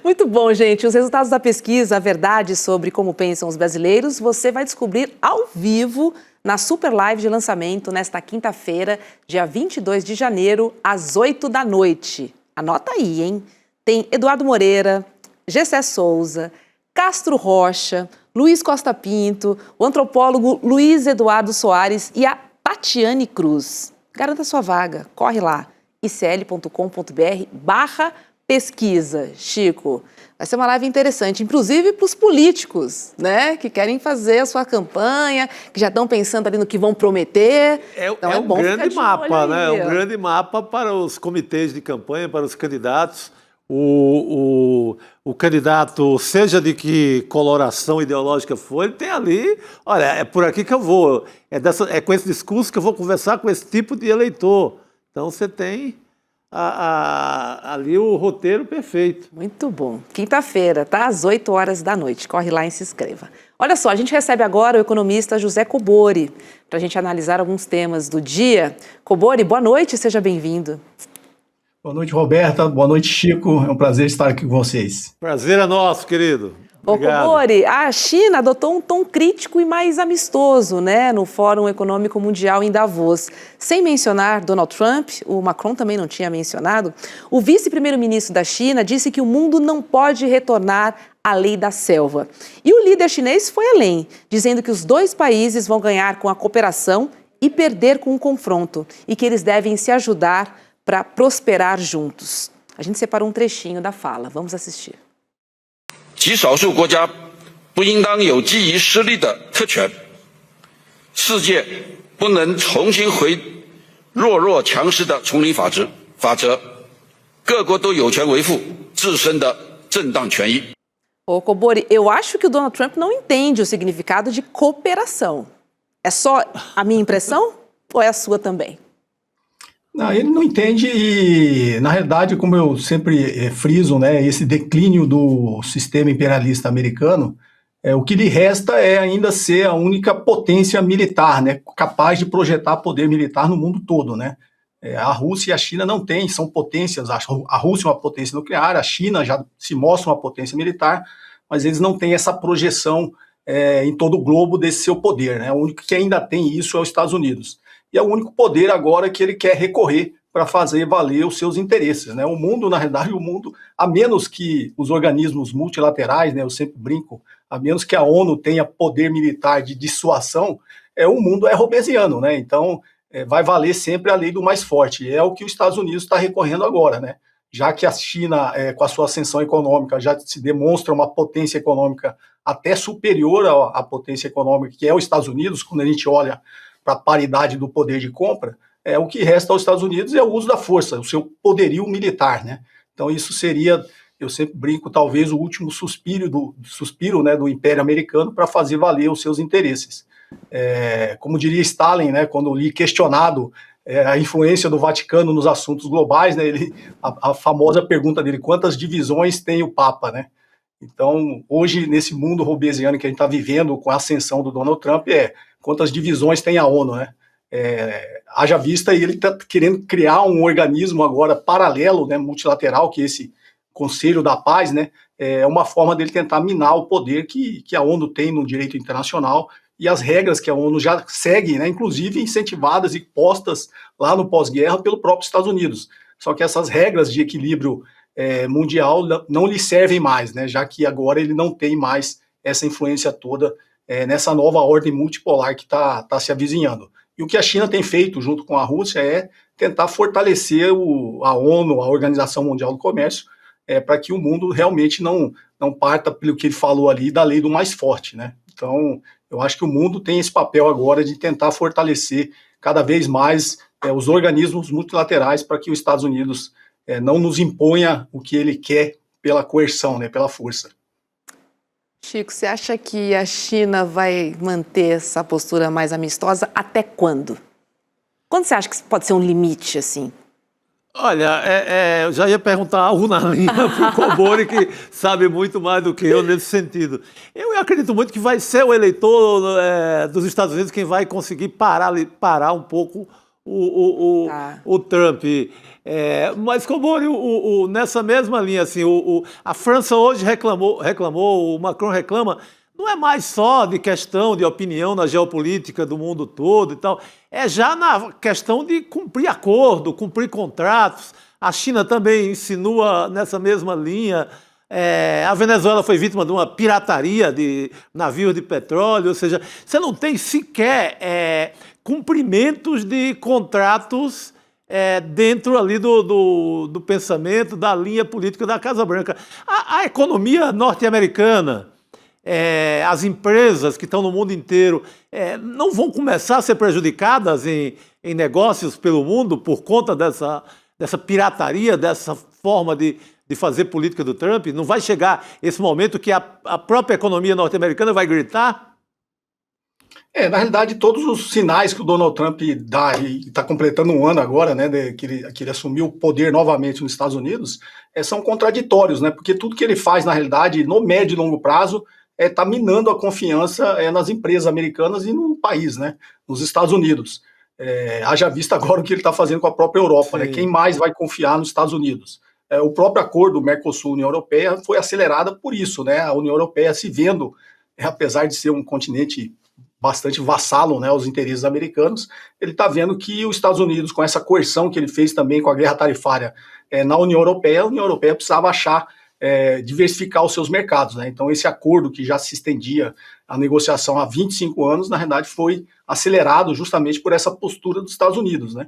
Muito bom, gente. Os resultados da pesquisa, a verdade sobre como pensam os brasileiros, você vai descobrir ao vivo na Super Live de lançamento nesta quinta-feira, dia 22 de janeiro, às 8 da noite. Anota aí, hein? Tem Eduardo Moreira, Gessé Souza, Castro Rocha, Luiz Costa Pinto, o antropólogo Luiz Eduardo Soares e a Tatiane Cruz. Garanta sua vaga. Corre lá, icl.com.br/pesquisa. Chico, vai ser uma live interessante, inclusive para os políticos, né? Que querem fazer a sua campanha, que já estão pensando ali no que vão prometer. Então é bom um grande mapa, aí, né? É um grande mapa para os comitês de campanha, para os candidatos. O candidato, seja de que coloração ideológica for, ele tem ali, olha, é por aqui que eu vou, é com esse discurso que eu vou conversar com esse tipo de eleitor. Então você tem ali o roteiro perfeito. Muito bom. Quinta-feira, tá? Às 8 horas da noite. Corre lá e se inscreva. Olha só, a gente recebe agora o economista José Cobori, para a gente analisar alguns temas do dia. Cobori, boa noite, seja bem-vindo. Boa noite, Roberta. Boa noite, Chico. É um prazer estar aqui com vocês. Prazer é nosso, querido. Obrigado. Ô, Cobori, a China adotou um tom crítico e mais amistoso, né, no Fórum Econômico Mundial em Davos. Sem mencionar Donald Trump, o Macron também não tinha mencionado, o vice-primeiro-ministro da China disse que o mundo não pode retornar à lei da selva. E o líder chinês foi além, dizendo que os dois países vão ganhar com a cooperação e perder com o confronto, e que eles devem se ajudar para prosperar juntos. A gente separou um trechinho da fala. Vamos assistir. 极少数国家不应当有基于实力的特权，世界不能重新回弱强势的丛林法则，各国都有权维护自身的正当权益。 Ô, Cobori, eu acho que o Donald Trump não entende o significado de cooperação. É só a minha impressão ou é a sua também? Não, ele não entende e, na realidade, como eu sempre friso, né, esse declínio do sistema imperialista americano, o que lhe resta é ainda ser a única potência militar, né, capaz de projetar poder militar no mundo todo, né. A Rússia e a China não têm, são potências, a Rússia é uma potência nuclear, a China já se mostra uma potência militar, mas eles não têm essa projeção em todo o globo desse seu poder, né, o único que ainda tem isso é os Estados Unidos. E é o único poder agora que ele quer recorrer para fazer valer os seus interesses, né? O mundo, na realidade, a menos que os organismos multilaterais, né, eu sempre brinco, a menos que a ONU tenha poder militar de dissuasão, o mundo é robesiano, né? Então, vai valer sempre a lei do mais forte. É o que os Estados Unidos está recorrendo agora, né? Já que a China, com a sua ascensão econômica, já se demonstra uma potência econômica até superior à potência econômica que é os Estados Unidos, quando a gente olha para a paridade do poder de compra, o que resta aos Estados Unidos é o uso da força, o seu poderio militar, né? Então isso seria, eu sempre brinco, talvez o último suspiro do Império Americano para fazer valer os seus interesses. Como diria Stalin, né, quando lhe questionado a influência do Vaticano nos assuntos globais, né, a famosa pergunta dele, quantas divisões tem o Papa, né? Então, hoje, nesse mundo robesiano que a gente está vivendo com a ascensão do Donald Trump, quantas divisões tem a ONU, né? Haja vista, e ele está querendo criar um organismo agora paralelo, né, multilateral, que é esse Conselho da Paz, né? É uma forma dele tentar minar o poder que a ONU tem no direito internacional e as regras que a ONU já segue, né, inclusive incentivadas e postas lá no pós-guerra pelo próprio Estados Unidos. Só que essas regras de equilíbrio mundial não lhe servem mais, né, já que agora ele não tem mais essa influência toda nessa nova ordem multipolar que está se avizinhando. E o que a China tem feito junto com a Rússia é tentar fortalecer a ONU, a Organização Mundial do Comércio, para que o mundo realmente não parta pelo que ele falou ali da lei do mais forte, né? Então, eu acho que o mundo tem esse papel agora de tentar fortalecer cada vez mais os organismos multilaterais para que os Estados Unidos não nos imponha o que ele quer pela coerção, né, pela força. Chico, você acha que a China vai manter essa postura mais amistosa até quando? Quando você acha que pode ser um limite, assim? Olha, eu já ia perguntar algo na linha para o Cobori, que sabe muito mais do que eu nesse sentido. Eu acredito muito que vai ser o eleitor dos Estados Unidos quem vai conseguir parar um pouco o Trump. Mas, Cobori, nessa mesma linha, assim, a França hoje reclamou, o Macron reclama, não é mais só de questão de opinião na geopolítica do mundo todo e tal, é já na questão de cumprir acordo, cumprir contratos. A China também insinua nessa mesma linha. A Venezuela foi vítima de uma pirataria de navios de petróleo, ou seja, você não tem sequer cumprimentos de contratos dentro ali do pensamento, da linha política da Casa Branca. A economia norte-americana, as empresas que estão no mundo inteiro não vão começar a ser prejudicadas em negócios pelo mundo por conta dessa pirataria, dessa forma de fazer política do Trump? Não vai chegar esse momento que a própria economia norte-americana vai gritar? Na realidade, todos os sinais que o Donald Trump dá, e está completando um ano agora, né, que ele assumiu o poder novamente nos Estados Unidos, são contraditórios, né, porque tudo que ele faz, na realidade, no médio e longo prazo, está minando a confiança nas empresas americanas e no país, né, nos Estados Unidos. Haja vista agora o que ele está fazendo com a própria Europa, né, quem mais vai confiar nos Estados Unidos? O próprio acordo Mercosul-União Europeia foi acelerado por isso, né, a União Europeia se vendo, apesar de ser um continente bastante vassalo, né, aos interesses americanos, ele está vendo que os Estados Unidos, com essa coerção que ele fez também com a guerra tarifária na União Europeia, a União Europeia precisava diversificar os seus mercados, né? Então esse acordo que já se estendia a negociação há 25 anos, na realidade foi acelerado justamente por essa postura dos Estados Unidos, né?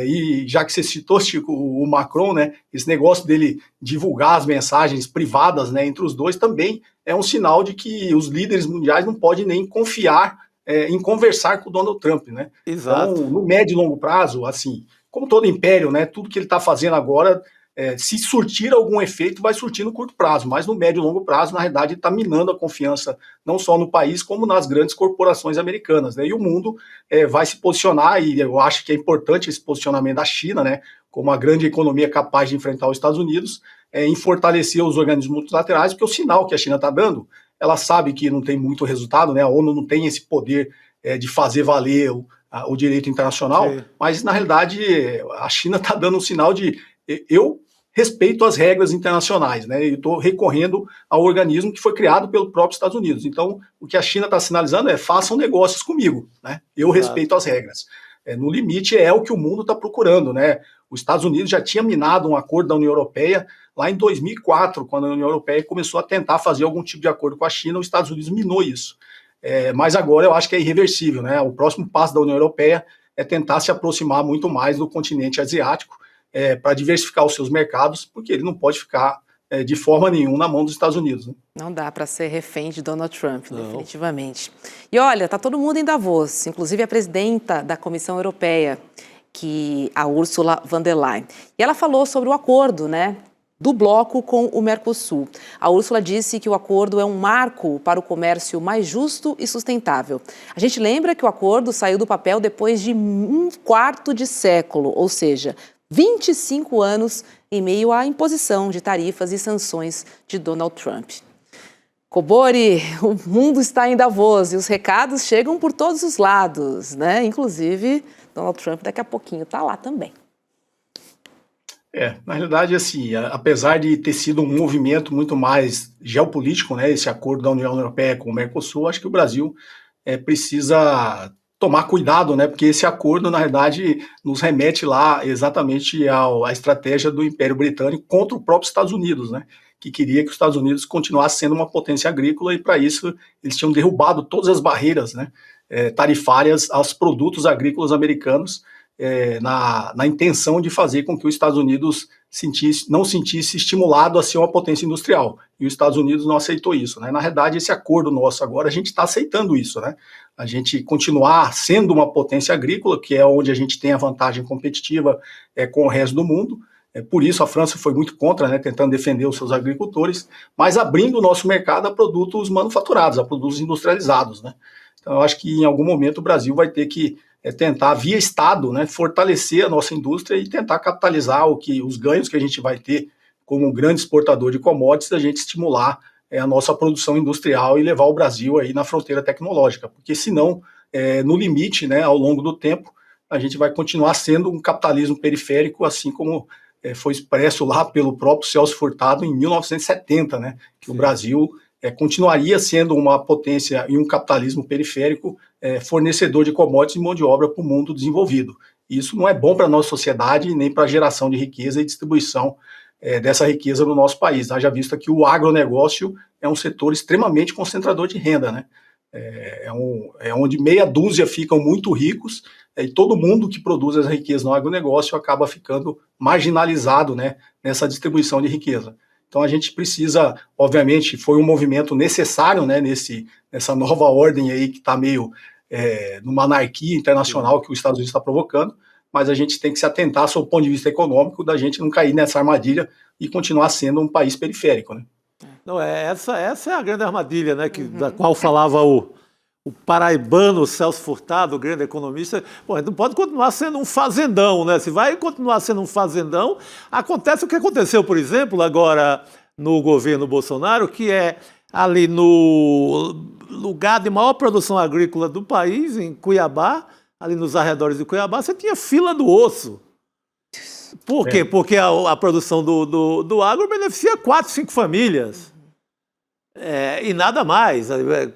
E já que você citou, Chico, o Macron, né, esse negócio dele divulgar as mensagens privadas, né, entre os dois também é um sinal de que os líderes mundiais não podem nem confiar em conversar com o Donald Trump, né? Exato. Então, no médio e longo prazo, assim, como todo império, né, tudo que ele está fazendo agora, se surtir algum efeito, vai surtir no curto prazo, mas no médio e longo prazo, na realidade, está minando a confiança não só no país, como nas grandes corporações americanas, né? E o mundo vai se posicionar, e eu acho que é importante esse posicionamento da China, né, como a grande economia capaz de enfrentar os Estados Unidos, em fortalecer os organismos multilaterais, porque o sinal que a China está dando, ela sabe que não tem muito resultado, né? A ONU não tem esse poder de fazer valer o direito internacional, sim, mas na realidade a China está dando um sinal de eu respeito as regras internacionais, né? Eu estou recorrendo ao organismo que foi criado pelo próprio Estados Unidos. Então, o que a China está sinalizando é façam negócios comigo, né? Eu respeito as regras. No limite é o que o mundo está procurando, né? Os Estados Unidos já tinha minado um acordo da União Europeia lá em 2004, quando a União Europeia começou a tentar fazer algum tipo de acordo com a China, os Estados Unidos minou isso. Mas agora eu acho que é irreversível, né? O próximo passo da União Europeia é tentar se aproximar muito mais do continente asiático, para diversificar os seus mercados, porque ele não pode ficar de forma nenhuma na mão dos Estados Unidos, né? Não dá para ser refém de Donald Trump, definitivamente. E olha, tá todo mundo em Davos, inclusive a presidenta da Comissão Europeia, a Ursula von der Leyen. E ela falou sobre o acordo, né, do bloco com o Mercosul. A Ursula disse que o acordo é um marco para o comércio mais justo e sustentável. A gente lembra que o acordo saiu do papel depois de um quarto de século, ou seja, 25 anos em meio à imposição de tarifas e sanções de Donald Trump. Cobori, o mundo está em Davos e os recados chegam por todos os lados, né? Inclusive, Donald Trump daqui a pouquinho está lá também. Na realidade, assim, apesar de ter sido um movimento muito mais geopolítico, né, esse acordo da União Europeia com o Mercosul, acho que o Brasil precisa tomar cuidado, né, porque esse acordo, na verdade, nos remete lá exatamente à estratégia do Império Britânico contra o próprio Estados Unidos, né, que queria que os Estados Unidos continuasse sendo uma potência agrícola, e para isso eles tinham derrubado todas as barreiras, né, tarifárias aos produtos agrícolas americanos, na intenção de fazer com que os Estados Unidos não sentisse estimulado a ser uma potência industrial. E os Estados Unidos não aceitou isso, né? Na realidade, esse acordo nosso agora, a gente está aceitando isso, né? A gente continuar sendo uma potência agrícola, que é onde a gente tem a vantagem competitiva com o resto do mundo, Por isso a França foi muito contra, né, tentando defender os seus agricultores, mas abrindo o nosso mercado a produtos manufaturados, a produtos industrializados, né. Então eu acho que em algum momento o Brasil vai ter que tentar, via Estado, né, fortalecer a nossa indústria e tentar capitalizar os ganhos que a gente vai ter como um grande exportador de commodities, a gente estimular a nossa produção industrial e levar o Brasil aí na fronteira tecnológica, porque senão, no limite, né, ao longo do tempo, a gente vai continuar sendo um capitalismo periférico, assim como foi expresso lá pelo próprio Celso Furtado em 1970, né, que o Brasil continuaria sendo uma potência e um capitalismo periférico fornecedor de commodities e mão de obra para o mundo desenvolvido. Isso não é bom para a nossa sociedade, nem para a geração de riqueza e distribuição dessa riqueza no nosso país. Haja vista que o agronegócio é um setor extremamente concentrador de renda, né? Onde meia dúzia ficam muito ricos e todo mundo que produz essa riqueza no agronegócio acaba ficando marginalizado, né, nessa distribuição de riqueza. Então a gente precisa, obviamente, foi um movimento necessário, né, nessa nova ordem aí que está meio numa anarquia internacional que os Estados Unidos está provocando, mas a gente tem que se atentar, sob o ponto de vista econômico, da gente não cair nessa armadilha e continuar sendo um país periférico, né? Não, essa é a grande armadilha, né, da qual falava o paraibano Celso Furtado, o grande economista. Pô, não pode continuar sendo um fazendão, né? Se vai continuar sendo um fazendão, acontece o que aconteceu, por exemplo, agora no governo Bolsonaro, que é ali no lugar de maior produção agrícola do país, em Cuiabá, ali nos arredores de Cuiabá, você tinha fila do osso. Por quê? Porque a produção do agro beneficia 4, 5 famílias. E nada mais.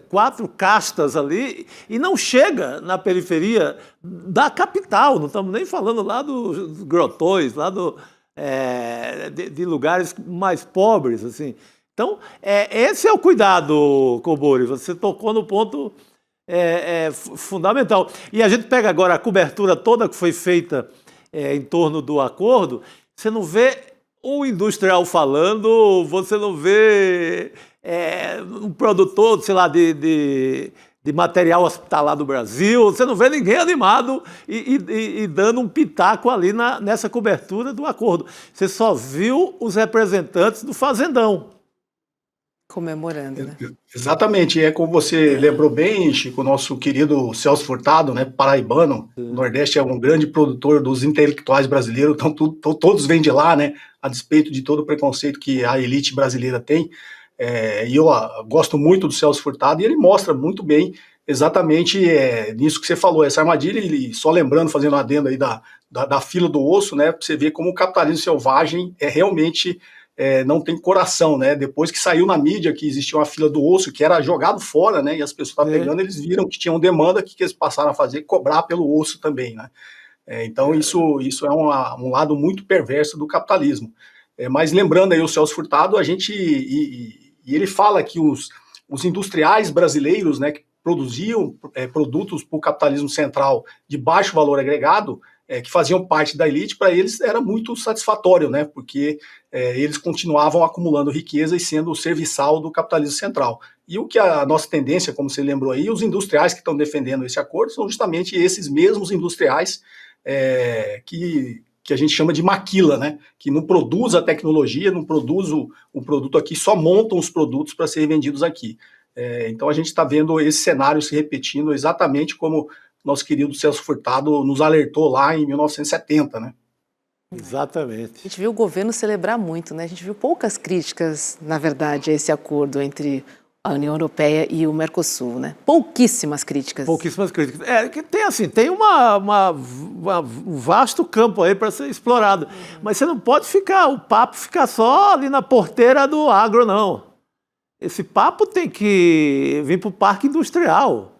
4 castas ali, e não chega na periferia da capital. Não estamos nem falando lá dos grotões, lá de lugares mais pobres, assim. Então, esse é o cuidado, Cobori. Você tocou no ponto fundamental. E a gente pega agora a cobertura toda que foi feita em torno do acordo, você não vê um industrial falando, você não vê um produtor, sei lá, de material hospitalar do Brasil, você não vê ninguém animado e dando um pitaco ali nessa cobertura do acordo. Você só viu os representantes do fazendão. Comemorando, né? Exatamente, como você lembrou bem, Chico, o nosso querido Celso Furtado, né, paraibano, o Nordeste é um grande produtor dos intelectuais brasileiros, então todos vêm de lá, né, a despeito de todo o preconceito que a elite brasileira tem, e eu gosto muito do Celso Furtado, e ele mostra muito bem exatamente nisso que você falou, essa armadilha, e só lembrando, fazendo um adendo aí da fila do osso, né, para você ver como o capitalismo selvagem realmente não tem coração, né? Depois que saiu na mídia que existia uma fila do osso que era jogado fora, né? E as pessoas estavam pegando, eles viram que tinham demanda, que eles passaram a fazer? Cobrar pelo osso também, né? Então isso é um lado muito perverso do capitalismo. Mas lembrando aí o Celso Furtado, e ele fala que os industriais brasileiros, né, que produziam produtos para o capitalismo central de baixo valor agregado, que faziam parte da elite, para eles era muito satisfatório, né? Porque eles continuavam acumulando riqueza e sendo o serviçal do capitalismo central. E o que a nossa tendência, como você lembrou aí, os industriais que estão defendendo esse acordo são justamente esses mesmos industriais que a gente chama de maquila, né? Que não produz a tecnologia, não produz o produto aqui, só montam os produtos para serem vendidos aqui. Então a gente está vendo esse cenário se repetindo exatamente como nosso querido Celso Furtado nos alertou lá em 1970, né? Exatamente. A gente viu o governo celebrar muito, né? A gente viu poucas críticas, na verdade, a esse acordo entre a União Europeia e o Mercosul, né? Pouquíssimas críticas. Pouquíssimas críticas. Que tem um vasto campo aí para ser explorado. Mas você não pode o papo ficar só ali na porteira do agro, não. Esse papo tem que vir para o parque industrial.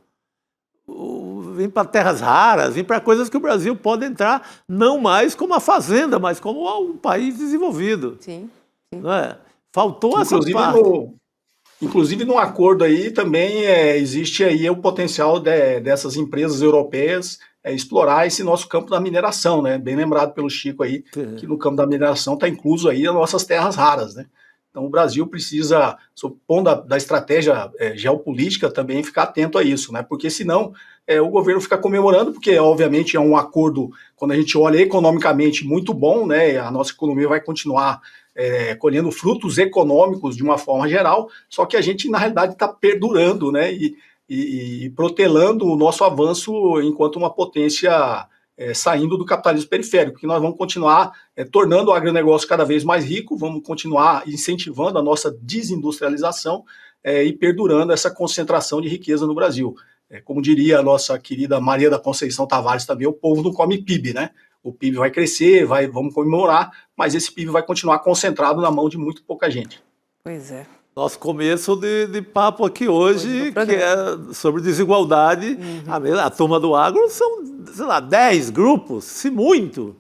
Vir para terras raras, vir para coisas que o Brasil pode entrar não mais como a fazenda, mas como um país desenvolvido. Sim. Não é? Faltou essa parte. Inclusive no acordo aí também existe aí o potencial dessas empresas europeias explorar esse nosso campo da mineração, né? Bem lembrado pelo Chico aí, que no campo da mineração está incluso aí as nossas terras raras, né? Então o Brasil precisa, sob o ponto da estratégia geopolítica, também ficar atento a isso, né? Porque senão o governo fica comemorando, porque obviamente é um acordo, quando a gente olha economicamente, muito bom, né? A nossa economia vai continuar colhendo frutos econômicos de uma forma geral, só que a gente, na realidade, está perdurando, né? E protelando o nosso avanço enquanto uma potência saindo do capitalismo periférico, porque nós vamos continuar tornando o agronegócio cada vez mais rico, vamos continuar incentivando a nossa desindustrialização e perdurando essa concentração de riqueza no Brasil. Como diria a nossa querida Maria da Conceição Tavares também, o povo não come PIB, né? O PIB vai crescer, vamos comemorar, mas esse PIB vai continuar concentrado na mão de muito pouca gente. Pois é. Nosso começo de papo aqui hoje, que é sobre desigualdade. A turma do agro são, sei lá, 10 grupos, se muito.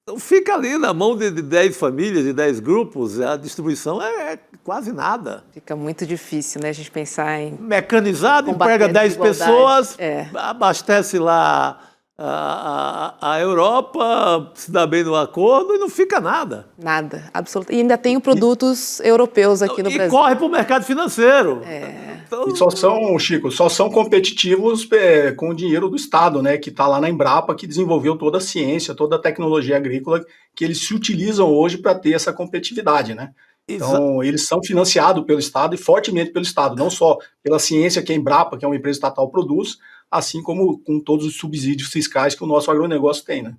Então fica ali na mão de 10 famílias, de 10 grupos, a distribuição é quase nada. Fica muito difícil, né, a gente pensar em... Mecanizado, emprega 10 pessoas, abastece lá a Europa, se dá bem no acordo e não fica nada. Nada, absolutamente. E ainda tem produtos europeus aqui no Brasil. E corre para o mercado financeiro. Então... E só são competitivos com o dinheiro do Estado, né, que está lá na Embrapa, que desenvolveu toda a ciência, toda a tecnologia agrícola que eles se utilizam hoje para ter essa competitividade, né? Então, eles são financiados pelo Estado e fortemente pelo Estado, não só pela ciência que a Embrapa, que é uma empresa estatal, produz, assim como com todos os subsídios fiscais que o nosso agronegócio tem, né?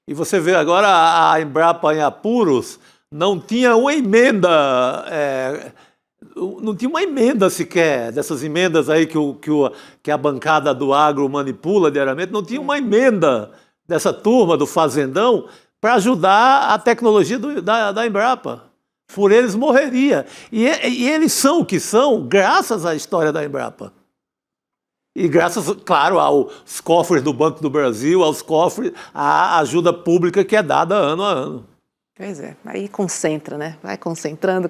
E você vê agora a Embrapa em apuros, não tinha uma emenda, não tinha uma emenda sequer, dessas emendas aí que a bancada do agro manipula diariamente, não tinha uma emenda dessa turma do fazendão para ajudar a tecnologia da Embrapa. Por eles morreria. E eles são o que são graças à história da Embrapa. E graças, claro, aos cofres do Banco do Brasil, aos cofres, à ajuda pública que é dada ano a ano. Pois é, aí concentra, né? Vai concentrando,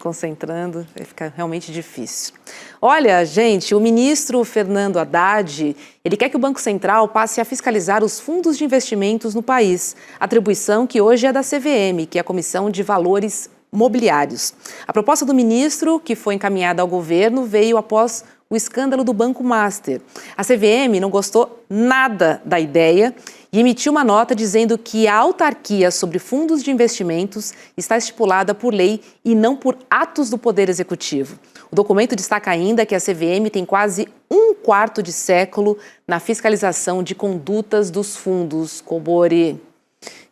aí fica realmente difícil. Olha, gente, o ministro Fernando Haddad, ele quer que o Banco Central passe a fiscalizar os fundos de investimentos no país, atribuição que hoje é da CVM, que é a Comissão de Valores Mobiliários. A proposta do ministro, que foi encaminhada ao governo, veio após o escândalo do Banco Master. A CVM não gostou nada da ideia e emitiu uma nota dizendo que a autarquia sobre fundos de investimentos está estipulada por lei e não por atos do Poder Executivo. O documento destaca ainda que a CVM tem quase um quarto de século na fiscalização de condutas dos fundos. Cobori,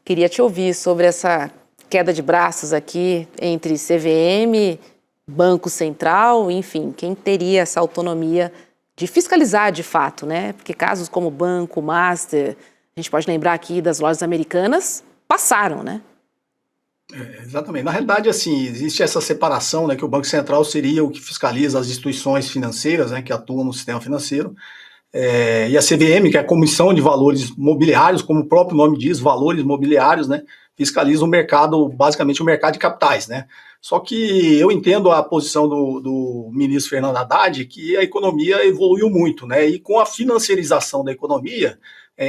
queria te ouvir sobre essa queda de braços aqui entre CVM, Banco Central, enfim, quem teria essa autonomia de fiscalizar de fato, né? Porque casos como Banco Master, a gente pode lembrar aqui das lojas americanas, passaram, né? Exatamente. Na realidade, assim, existe essa separação, né, que o Banco Central seria o que fiscaliza as instituições financeiras, né, que atuam no sistema financeiro, e a CVM, que é a Comissão de Valores Mobiliários, como o próprio nome diz, valores mobiliários, né, fiscaliza o mercado, basicamente o mercado de capitais, né. Só que eu entendo a posição do ministro Fernando Haddad, que a economia evoluiu muito, né, e com a financiarização da economia,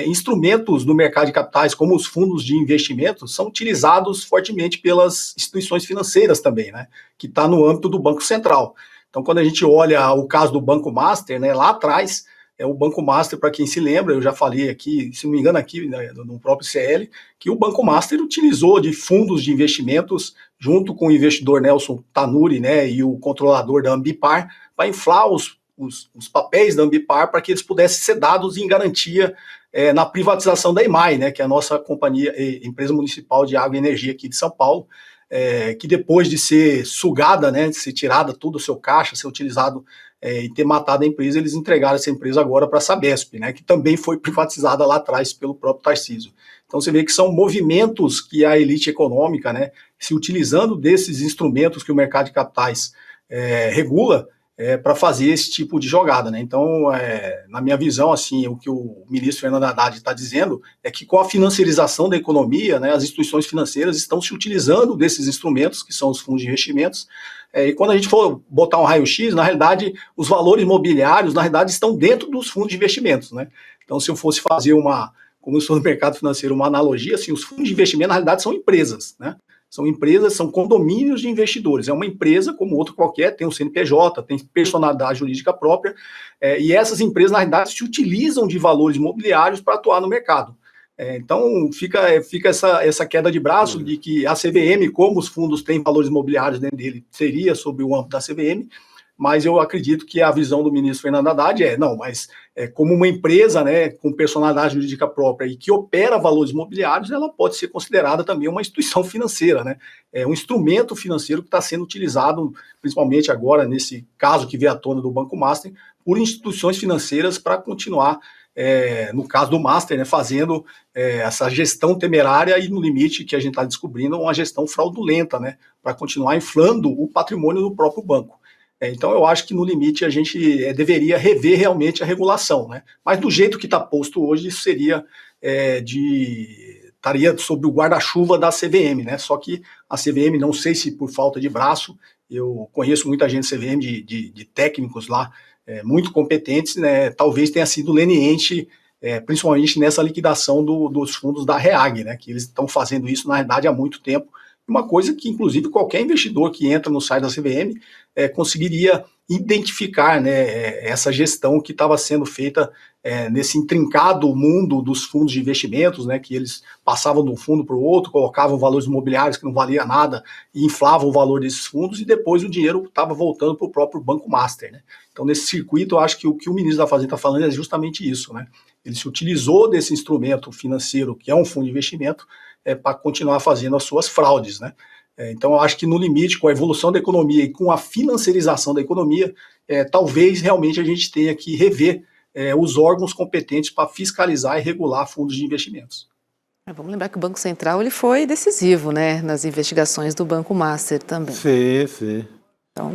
instrumentos do mercado de capitais, como os fundos de investimento, são utilizados fortemente pelas instituições financeiras também, né, que está no âmbito do Banco Central. Então, quando a gente olha o caso do Banco Master, né, lá atrás, o Banco Master, para quem se lembra, eu já falei aqui, se não me engano aqui, né, no próprio CL, que o Banco Master utilizou de fundos de investimentos, junto com o investidor Nelson Tanuri, né, e o controlador da Ambipar, para inflar os papéis da Ambipar para que eles pudessem ser dados em garantia na privatização da EMAI, né, que é a nossa companhia, empresa municipal de água e energia aqui de São Paulo, que depois de ser sugada, né, de ser tirada todo o seu caixa, ser utilizado e ter matado a empresa, eles entregaram essa empresa agora para a Sabesp, né, que também foi privatizada lá atrás pelo próprio Tarcísio. Então você vê que são movimentos que a elite econômica, né, se utilizando desses instrumentos que o mercado de capitais regula, para fazer esse tipo de jogada, né? Então, na minha visão, assim, o que o ministro Fernando Haddad está dizendo é que com a financiarização da economia, né, as instituições financeiras estão se utilizando desses instrumentos, que são os fundos de investimentos, e quando a gente for botar um raio-x, na realidade, os valores imobiliários, na realidade, estão dentro dos fundos de investimentos, né? Então, se eu fosse fazer como eu sou no mercado financeiro, uma analogia, assim, os fundos de investimento, na realidade, são empresas, né? São empresas, são condomínios de investidores. É uma empresa como outra qualquer, tem um CNPJ, tem personalidade jurídica própria, e essas empresas, na realidade, se utilizam de valores imobiliários para atuar no mercado. Então, fica essa queda de braço de que a CVM, como os fundos têm valores imobiliários dentro dele, seria sob o âmbito da CVM, mas eu acredito que a visão do ministro Fernando Haddad como uma empresa, né, com personalidade jurídica própria e que opera valores imobiliários, ela pode ser considerada também uma instituição financeira, né? É um instrumento financeiro que está sendo utilizado, principalmente agora, nesse caso que veio à tona do Banco Master, por instituições financeiras para continuar, no caso do Master, né, fazendo essa gestão temerária e, no limite, que a gente está descobrindo, uma gestão fraudulenta, né, para continuar inflando o patrimônio do próprio banco. Então, eu acho que, no limite, a gente deveria rever realmente a regulação, né? Mas, do jeito que está posto hoje, isso seria estaria sob o guarda-chuva da CVM, né? Só que a CVM, não sei se por falta de braço, eu conheço muita gente da CVM, de técnicos lá, muito competentes, né? Talvez tenha sido leniente, principalmente nessa liquidação dos fundos da REAG, né? Que eles estão fazendo isso, na verdade, há muito tempo. Uma coisa que, inclusive, qualquer investidor que entra no site da CVM conseguiria identificar, né, essa gestão que estava sendo feita nesse intrincado mundo dos fundos de investimentos, né, que eles passavam de um fundo para o outro, colocavam valores imobiliários que não valia nada e inflavam o valor desses fundos e depois o dinheiro estava voltando para o próprio Banco Master, né? Então, nesse circuito, eu acho que o que o ministro da Fazenda está falando é justamente isso, né? Ele se utilizou desse instrumento financeiro, que é um fundo de investimento, para continuar fazendo as suas fraudes, né? Então, eu acho que, no limite, com a evolução da economia e com a financiarização da economia, talvez realmente a gente tenha que rever os órgãos competentes para fiscalizar e regular fundos de investimentos. Vamos lembrar que o Banco Central ele foi decisivo, né, nas investigações do Banco Master também. Sim. Então,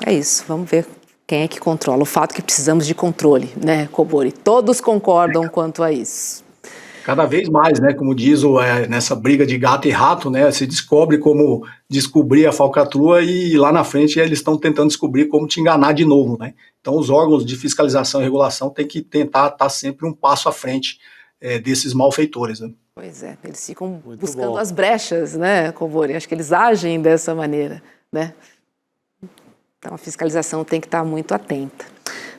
é isso. Vamos ver quem é que controla. O fato é que precisamos de controle, né, Cobori? Todos concordam quanto a isso. Cada vez mais, né, como diz nessa briga de gato e rato, né, se descobre como descobrir a falcatrua e lá na frente eles estão tentando descobrir como te enganar de novo, né? Então os órgãos de fiscalização e regulação têm que tentar estar sempre um passo à frente desses malfeitores, né? Pois é, eles ficam buscando as brechas, né, Cobori? Acho que eles agem dessa maneira, né? Então a fiscalização tem que estar muito atenta.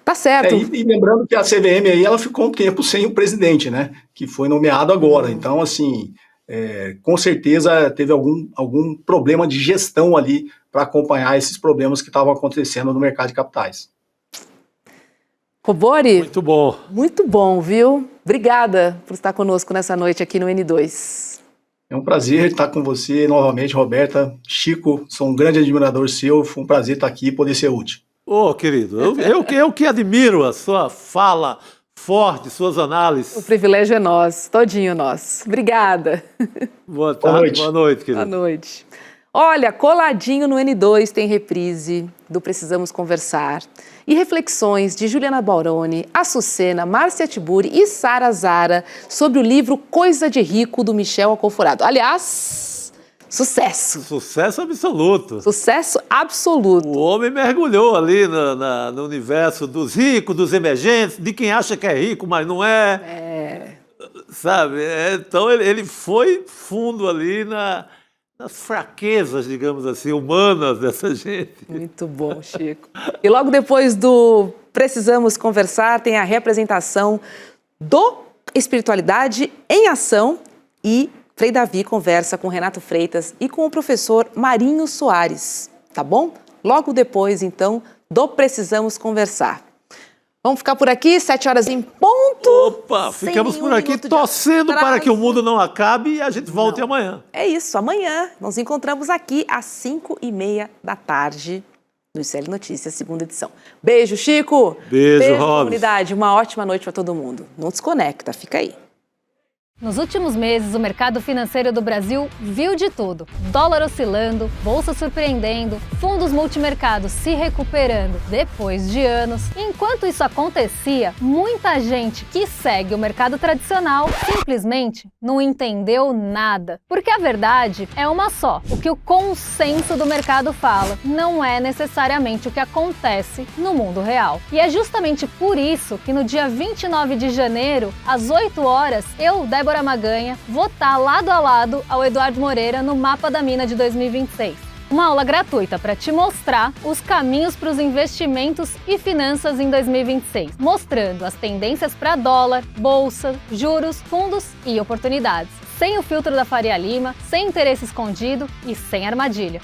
Tá certo. E lembrando que a CVM aí, ela ficou um tempo sem o presidente, né? Que foi nomeado agora. Então, assim, com certeza teve algum problema de gestão ali para acompanhar esses problemas que estavam acontecendo no mercado de capitais. Cobori? Muito bom. Muito bom, viu? Obrigada por estar conosco nessa noite aqui no N2. É um prazer estar com você novamente, Roberta. Chico, sou um grande admirador seu. Foi um prazer estar aqui e poder ser útil. Querido, eu que admiro a sua fala forte, suas análises. O privilégio é nosso, todinho nosso. Obrigada. Boa tarde, boa noite, querido. Boa noite. Olha, coladinho no N2 tem reprise do Precisamos Conversar e reflexões de Juliana Bauroni, Açucena, Márcia Tiburi e Sara Zara sobre o livro Coisa de Rico, do Michel Alcoforado. Aliás, sucesso. Sucesso absoluto. Sucesso absoluto. O homem mergulhou ali no universo dos ricos, dos emergentes, de quem acha que é rico, mas não é. Sabe? Então ele foi fundo ali nas fraquezas, digamos assim, humanas dessa gente. Muito bom, Chico. E logo depois do Precisamos Conversar, tem a representação do Espiritualidade em Ação e Frei Davi conversa com Renato Freitas e com o professor Marinho Soares, tá bom? Logo depois, então, do Precisamos Conversar. Vamos ficar por aqui, 7 horas em ponto. Opa, ficamos por aqui torcendo para que o mundo não acabe e a gente volte amanhã. É isso, amanhã nos encontramos aqui às 5h30 da tarde no ICL Notícias, segunda edição. Beijo, Chico. Beijo, Robson. Comunidade. Uma ótima noite para todo mundo. Não desconecta, fica aí. Nos últimos meses, o mercado financeiro do Brasil viu de tudo. Dólar oscilando, bolsa surpreendendo, fundos multimercados se recuperando depois de anos. Enquanto isso acontecia, muita gente que segue o mercado tradicional simplesmente não entendeu nada. Porque a verdade é uma só. O que o consenso do mercado fala não é necessariamente o que acontece no mundo real. E é justamente por isso que no dia 29 de janeiro, às 8 horas, eu, Débora Débora Maganha votar lado a lado ao Eduardo Moreira no Mapa da Mina de 2026. Uma aula gratuita para te mostrar os caminhos para os investimentos e finanças em 2026, mostrando as tendências para dólar, bolsa, juros, fundos e oportunidades. Sem o filtro da Faria Lima, sem interesse escondido e sem armadilha.